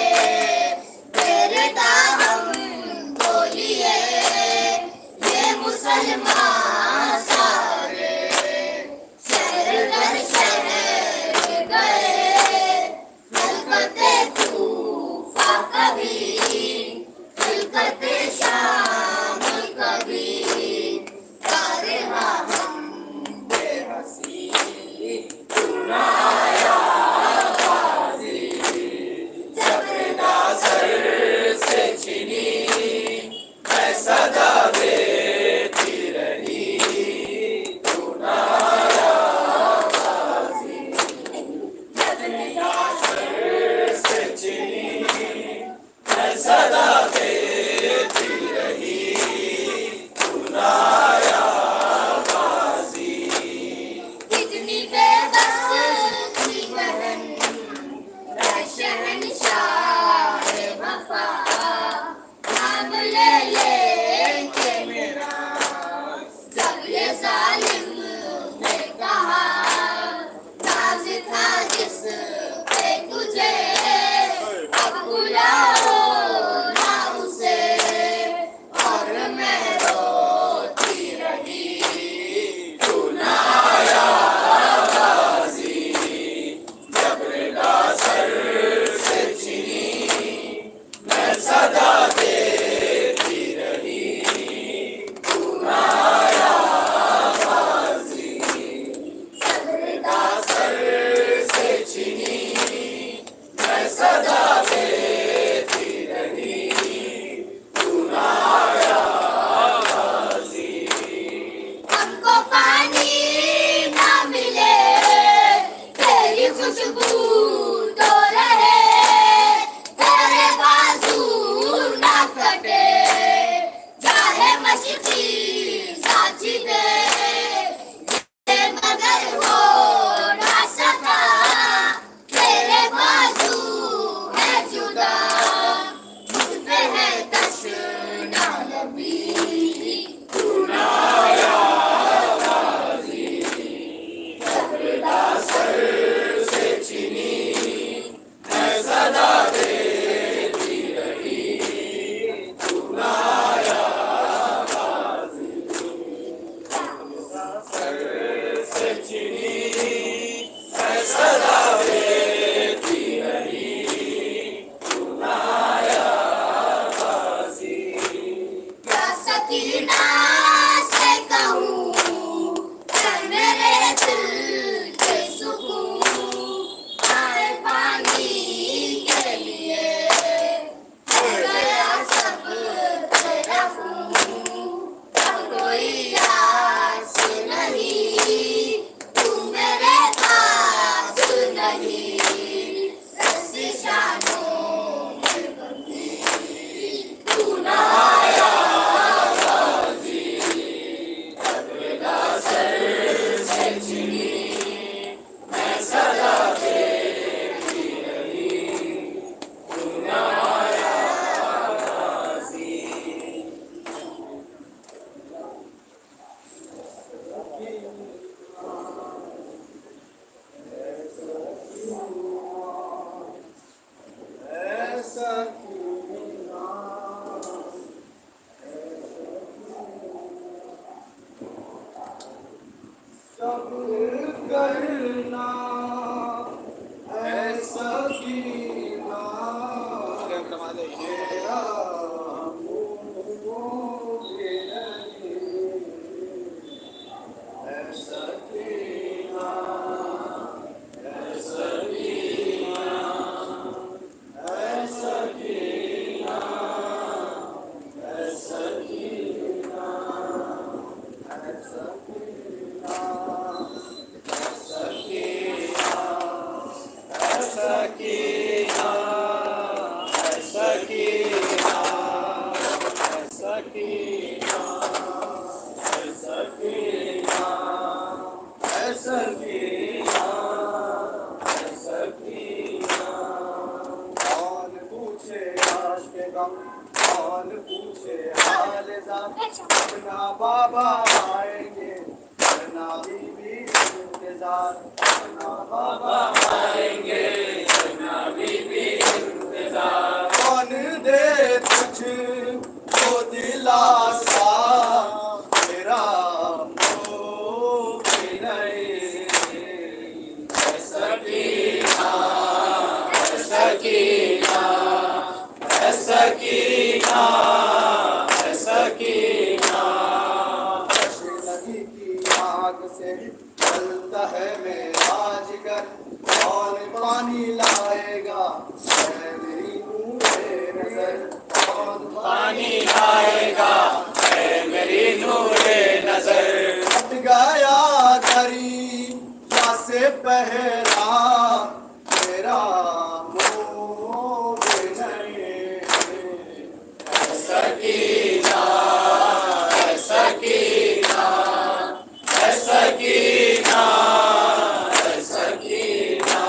तेरे दाम बोलिए ये मुसलमान सारे शहर दर शहर गए खिलकते तूफा कभी खिलकते शाम कभी तारे हम बेहसी कितनी बेबस थी बहन मैं शहंशाह वफा नाम ले लेके मेरा जब ये जालिम ने कहा नाज था जिस पे तुझे अब बुलाओ ना उसे और मैं रोती रही हमको पानी ना मिले तेरी खुशबू तो रहे तेरे बाजू ना कटे चाहे मशकी साची दे ये मगर हो ना सका तेरे बाजू है जुदा मुझ पे है तशना लबी क्या सकीना से कहूँ ऐ मेरे दिल के सुकून आए पानी के लिए बह गया सब तेरा खून अब कोई आस नहीं तू मेरे पास नहीं ऐसी शानों में बंदी तू ना करना ऐसा कीना तेरा मुझे नहीं ऐसा कीना ऐसा कीना ऐसा कीना ऐसा कीना ऐसा कौन पूछे हाल انتظار ورنہ بابا آئیں گے ورنہ بی بی انتظار ورنہ بابا آئیں گے ورنہ بی بی انتظار کون دے تجھ کو دلاسا میرا مومن سکینہ سکینہ سکینہ سکینہ ندی کی آگ سے جلتا ہے میرا جگر کون پانی لائے گا اے میری نور نظر کون پانی لائے گا اے میری نور نظر ہٹ گیا دریا سے پہلا میرا سکینہ سکینہ سکینہ سکینہ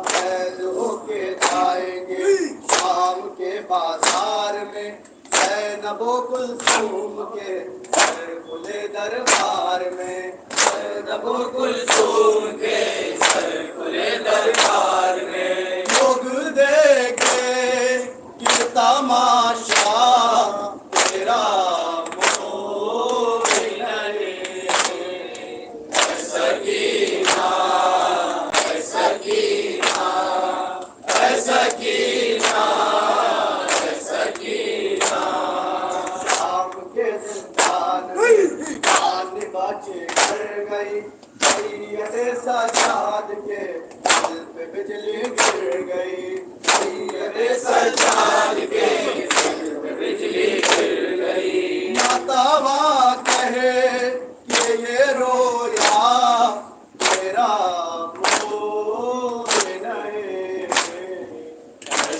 قید ہو کے جائیں گے شام کے بازار میں زینب و کلثوم کے سر کھلے دربار میں زینب و کلثوم کے سر کھلے دربار میں لوگ دیکھے یہ تماشا تیرا مومن سکینہ سکینہ سکینہ سکینہ شام کے زندان میں جان باچے کر گئی سید سجاد کے دل پہ بجلی گر گئی سید سجاد کے دل پہ بجلی گر گئی ناتوا کہے کہ یہ رویا میرا مومن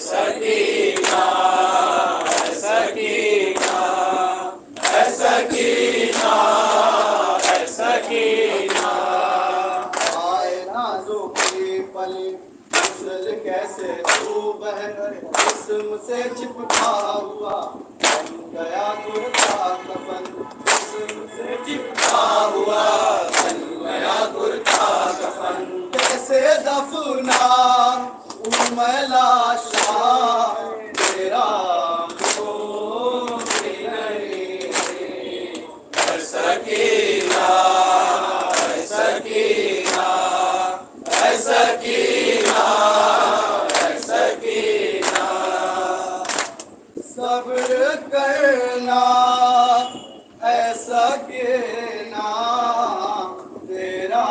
سکینہ سکینہ سکینہ سکینہ آئے نازو کی پلی غسل کیسے تو بہن جسم سے چپکا ہوا بن گیا کرتا کفن جسم سے چپکا ہوا بن گیا کرتا کفن کیسے دفنا لاشا تیرا مومن سکینہ سکینہ سکینہ سکینہ صبر کرنا اے سکینہ تیرا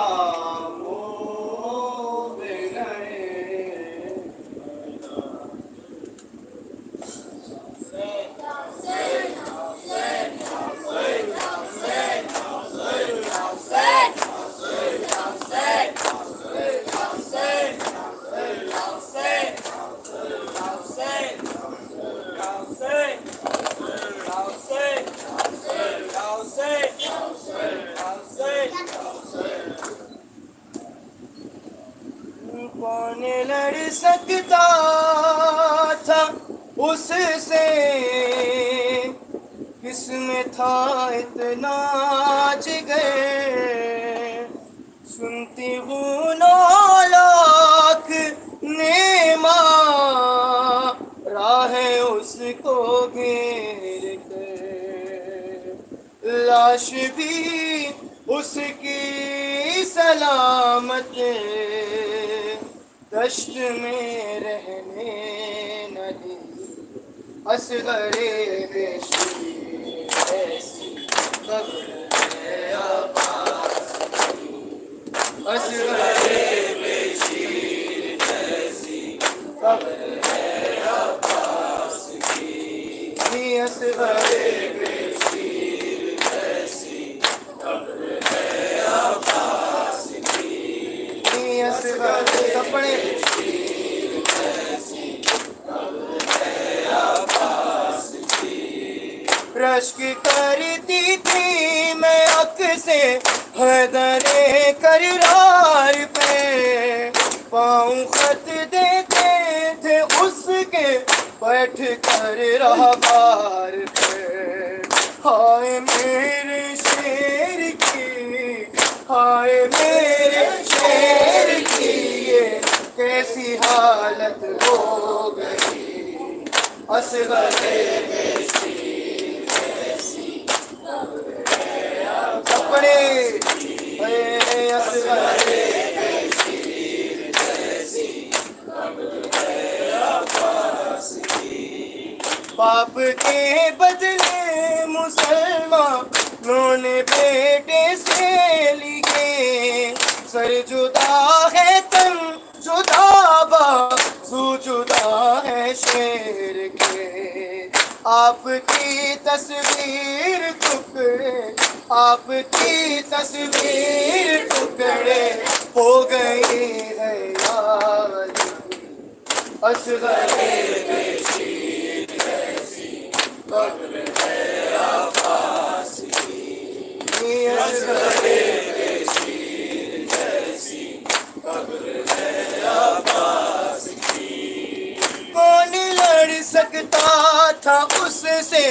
کون لڑ سکتا تھا اس سے کس میں تھا اتنا جگر سنتی ہوں 9 لاکھ نیما راہ اس کو گھیر کر لاش بھی اس کی سلامت دشت میں رہنے نہ دی اصغر بے شیر ایسی قبر ہے عباس کی اصغر بے شیر ایسی قبر ہے عباس کی اصغر بے شیر ایسی قبر ہے عباس کی اصغر اپنے رشک کرتی تھی میں اک سے حیدر کرار پہ پاؤں خط دیتے تھے اس کے بیٹھ کر راہبار پہ ہائے میرے شیر کی، ہائے میرے شیر کی یہ کیسی حالت ہو گئی، اصغر کپڑے اے اصغر باپ کے بدلے مسلمانوں نے بیٹے سے لیے، سر جدا ہے تن جدا بازو جدا ہے شیر کے، آپ کی تصویر ٹکڑے، آپ کی تصویر ٹکڑے ہو گئی ہے یار اصغر کون لڑ سکتا تھا اس سے،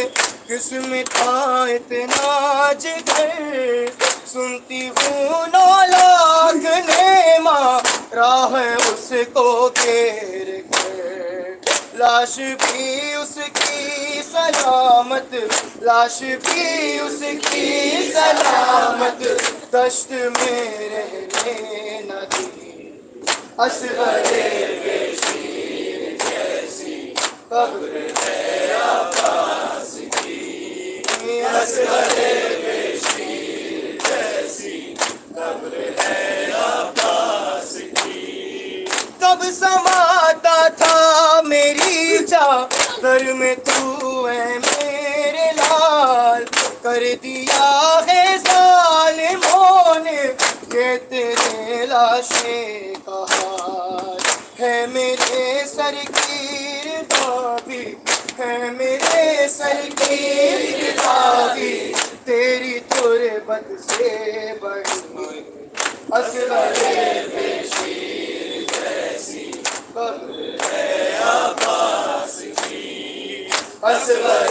کس میں تھا اتنا جگر، سنتی ہوں 9 لاکھ نے مارا ہے اس کو گھیر کر، لاش بھی اس کی سلامت، لاش بھی اس کی سلامت دشت میں رہنے نہ دی، اصغر قبر ہے عباس کی، اصغر شیر جیسی قبر ہے عباس کی، کب سماتا تھا میری چادر میں تو اے میرے لال، کر دیا ہے ظالموں نے یہ تیرے لاشے کا حال، ہے میرے سر کی داغی، ہے میرے سر کی داغی تیری تربت سے بڑی، اصغر شیر جیسی قبر ہے عباس کی، اصغر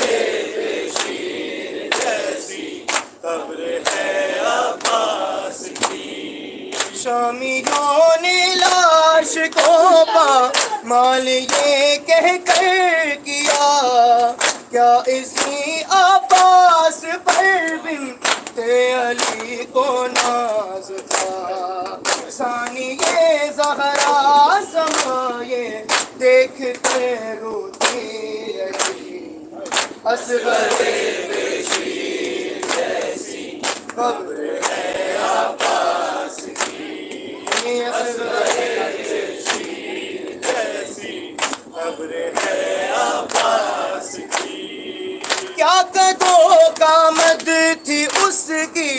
شیر جیسی قبر ہے عباس کی، شامیوں نے لاش کو پامال یہ کہہ کر کیا، کیا اسی عباس پر بنت علی کو ناز تھا، ثانی زہرا سمائے دیکھ کر روتی رہی، اصغر شیر جیسی قبر ہے عباس کی، اصغر شیر جیسی قبر ہے عباس کی، کیا قدوں کا مد تھی اس کی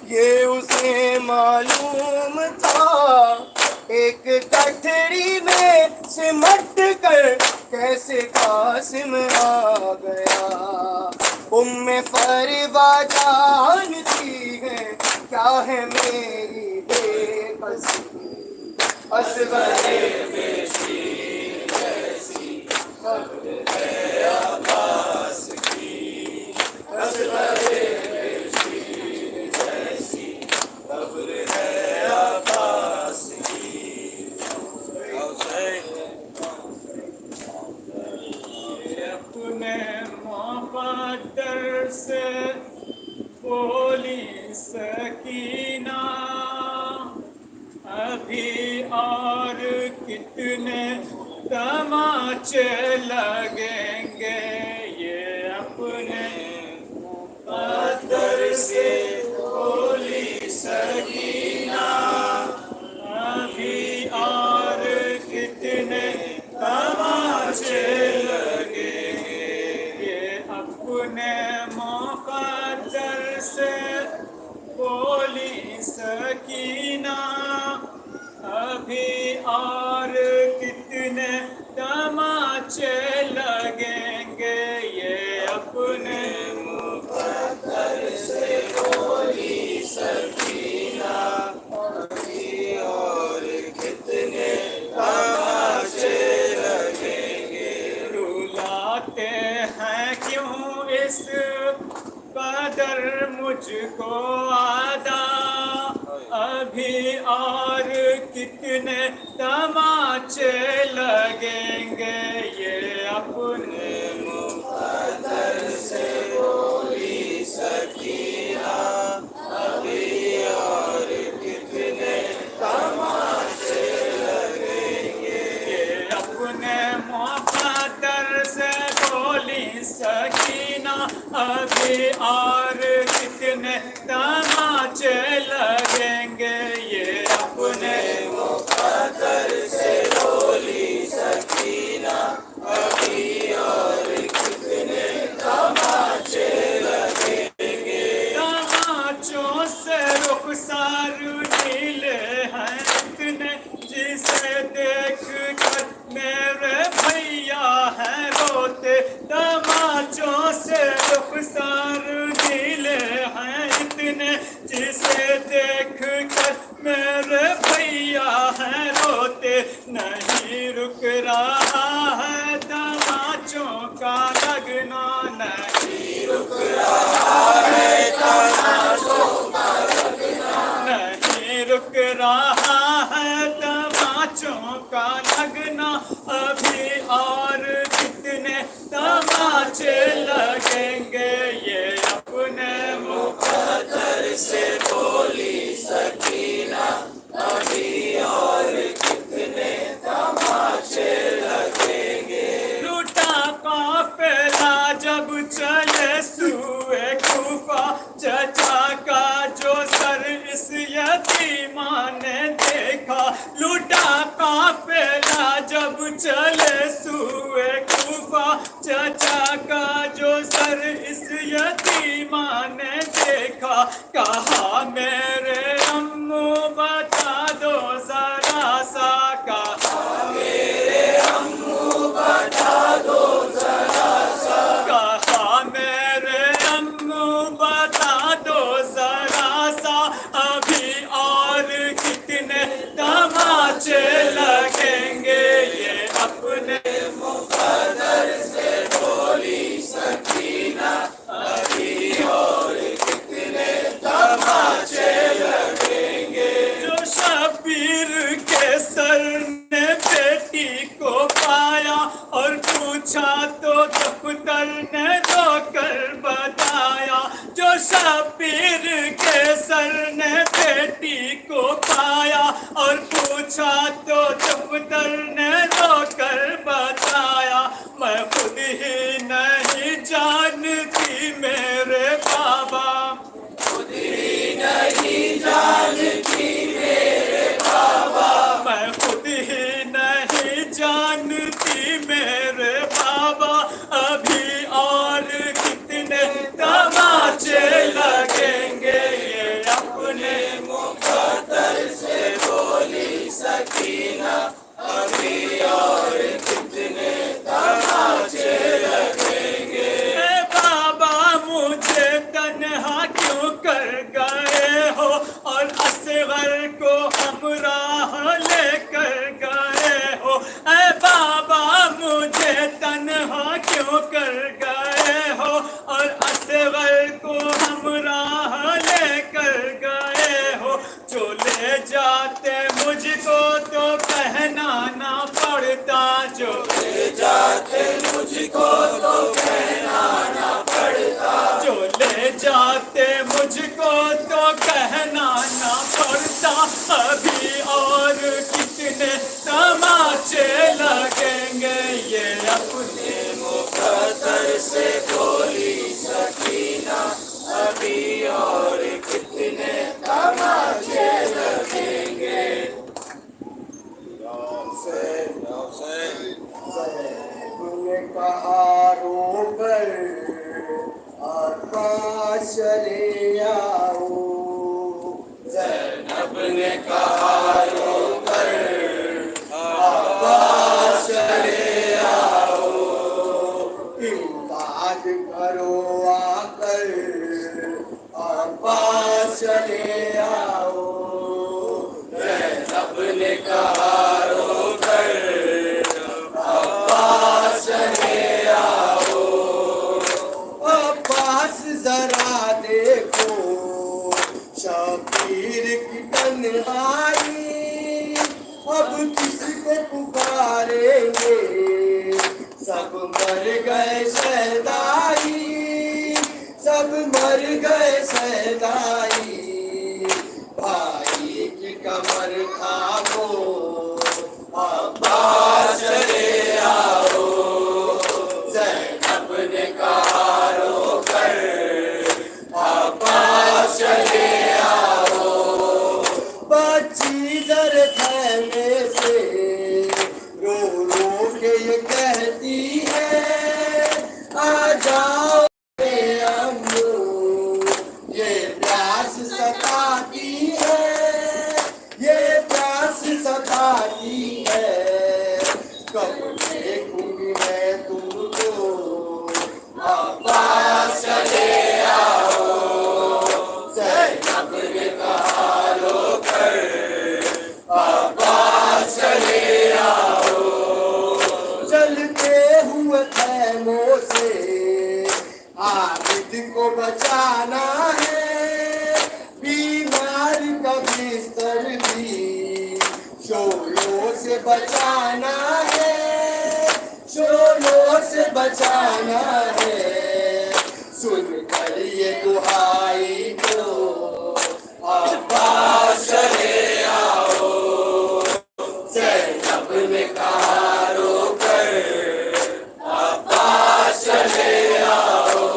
یہ اسے معلوم تھا، ایک گٹھڑی میں سمٹ کر کیسے قاسم آ گیا، فروا جانتی ہے کیا ہے میری بے قصی، اصغر شیر جیسی قبر ہے عباس کی، اصغر شیر جیسی قبر ہے عباس کی، اپنے مقدر سے بولی سکینہ، ابھی اور کتنے تماچے لگیں گے، یہ اپنے مقدر سے بولی سکینہ، ابھی اور کتنے تماچے لگیں گے، یہ اپنے مقدر سے بولی سکینہ، ابھی اور کتنے تماچے لگیں گے، یہ اپنے مقدر سے بولی سکینہ، ابھی اور کتنے تماچے لگیں گے، رلاتے ہیں کیوں اس मुकद्दर मुझको आदा, अभी और कितने तमाचे लगेंगे, ये अपने मुकद्दर से बोली सकीना, अभी और कितने तमाचे लगेंगे, ये अपने मुकद्दर से बोली सकीना, अभी और कितने तमाचे लगेंगे, ये अपने मुकद्दर से बोली सकीना, अभी और कितने तमाचे लगेंगे। तमाचों से रुखसार ढीले हैं इतने, जिसे देख कर मेरे भैया हैं रोते, तमाचों से रुखसार ढीले हैं इतने, जिसे देख कर मेरे भैया हैं रोते, नहीं रुक रहा है तमाचों का लगना, नहीं रुक रहा है तमाचों का लगना, नहीं रुक रहा है तमाचों का लगना, अभी और कितने तमाचे लगेंगे, ये अपने मुकद्दर से बोली सकीना, अभी और कितने तमाचे लगेंगे। लूटा काफिला जब चले सूए कूफा, चचा का जो सर इस यतीमा ने देखा, लूटा काफिला जब चले सूए कूफा, चचा का जो सर इस यतीमा ने देखा, कहा मेरे अम्मू बता दो जरा सा, कहा मेरे अम्मू बता दो जरा सा, कहा मेरे अम्मू बता दो जरा सा, अभी और कितने तमाचे लगेंगे, ये अपने मुकद्दर से बोली सकीना, अभी और कितने तमाचे लगेंगे। जो शबीर के सर ने बेटी को पाया और पूछा तो दफ्तर ने रोकर बताया, जो शबीर के सर ने बेटी को पाया और पूछा तो दफ्तर ने रोकर बताया, मैं खुद ही नहीं जानती मेरे बाबा, खुद ही नहीं जानती मेरे बाबा, मैं खुद ही नहीं जानती मेरे बाबा, अभी और कितने तमाचे लगेंगे, ये अपने मुकद्दर से बोली सकीना, अभी और कितने तमाचे लगेंगे। ए बाबा मुझे तन्हा क्यों कर गए हो, और असगर को हमराह लेकर गए हो, ए बाबा मुझे तन्हा क्यों कर गए हो, और असगर को हमराह लेकर गए हो, जो ले जाते मुझको तो कहना ना पड़ता, जो ले जाते मुझको तो कहना ना पड़ता, जो ले जाते मुझको तो कहना ना पड़ता, अभी और कितने तमाचे लगेंगे, ये अपने मुकद्दर से बोली सकीना, अभी और कितने तमाचे लगेंगे। तूने कहा रो कर आकाश ले आओ, ज़ैनब ने कहा रो कर आकाश ले आओ, इमदाद करो आकर आकाश ले आओ, ज़ैनब ने कहा रो कर आकाश ले आओ, अब्बास जरा देखो शबीर की तन्हाई, अब किसको पुकारेंगे, सब मर गए शहदाई, सब मर गए शहदाई। भाई की कमर थामो, अब्बास चले आओ, ज़ैनब ने कहा रो कर, अब्बास चले आओ। बच्ची दर खैमे से रो रो के ये कहती है, आ जाओ रे अम्मू, ये प्यास सताती है, ये प्यास सताती है। कब देखूंगी मैं तुमको, अब्बास चले आओ, ज़ैनब ने कहा रो कर, अब्बास चले आओ। चलते हुए खैमों से आबिद को बचाना है, बीमार का बिस्तर भी शोलों से बचाना है, शोलों से बचाना है। सुन कर ये दुहाई को, अब्बास चले आओ, ज़ैनब ने कहा रो कर, अब्बास चले आओ।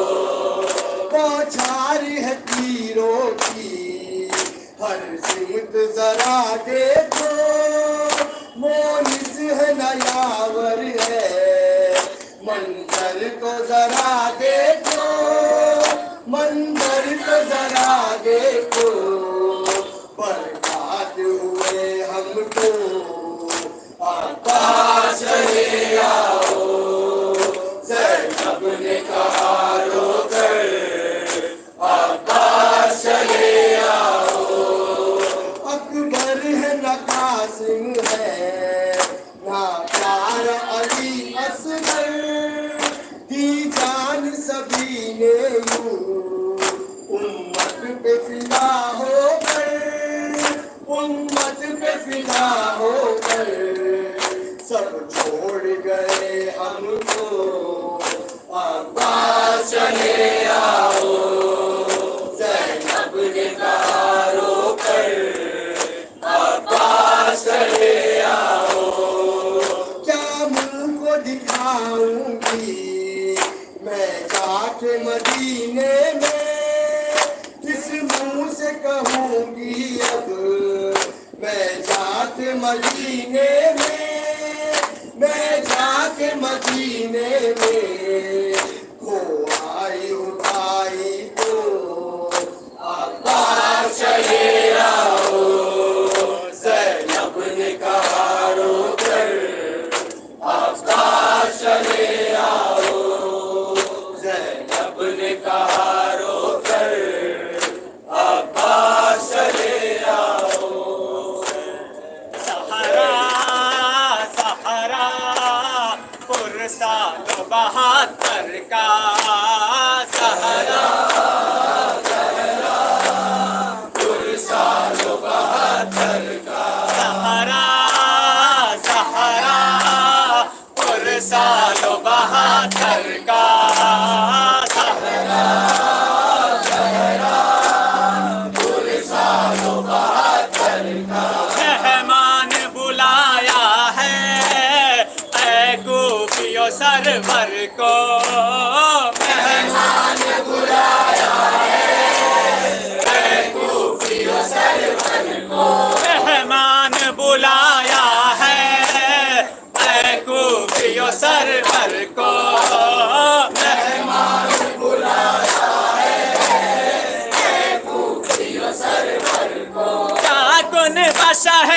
बौछार है तीरों की हर सिमत जरा देखो, मोनिस है नयावर है, मंजर को जरा देखो, मंजर को जरा देखो। बर्बाद हुए हमको, अब्बास चले आओ, ज़ैनब ने कहा रो कर, अब्बास चले आओ। अकबर है न कासिम है, ना प्यार अली असगर, दी जान सभी ने यूं उम्मत पे फिदा होकर, उम्मत पे फिदा होकर। सब छोड़ गए हमको, अब्बास चले आओ, ज़ैनब ने कहा रो कर, अब्बास चले आओ। क्या मुँह को दिखाऊंगी मैं जाके मदीने में, किस मुँह से कहूँगी अब मैं जाके मदीने में, मैं जाके मदीने में। खो आई हूँ भाई को, अब्बास चले आओ, ज़ैनब ने कहा रो कर, अब्बास चले आओ, ज़ैनब ने कहा रो कर, अब्बास चले आओ। सहारा सहारा पुरसा तो 72 का सहारा, पुरसा लो 72 का सहारा सहारा पुरसा लो 72 का सहारा, पुरसा लो 72 का। मेहमान बुलाया है ऐ कूफियों सरवर को, मेहमान बुलाया है ऐ कूफियों सरवर को, मेहमान बुलाया है ऐ कूफियों सरवर को, मेहमान बुलाया है ऐ कूफियों सरवर को। क्या कुन बशह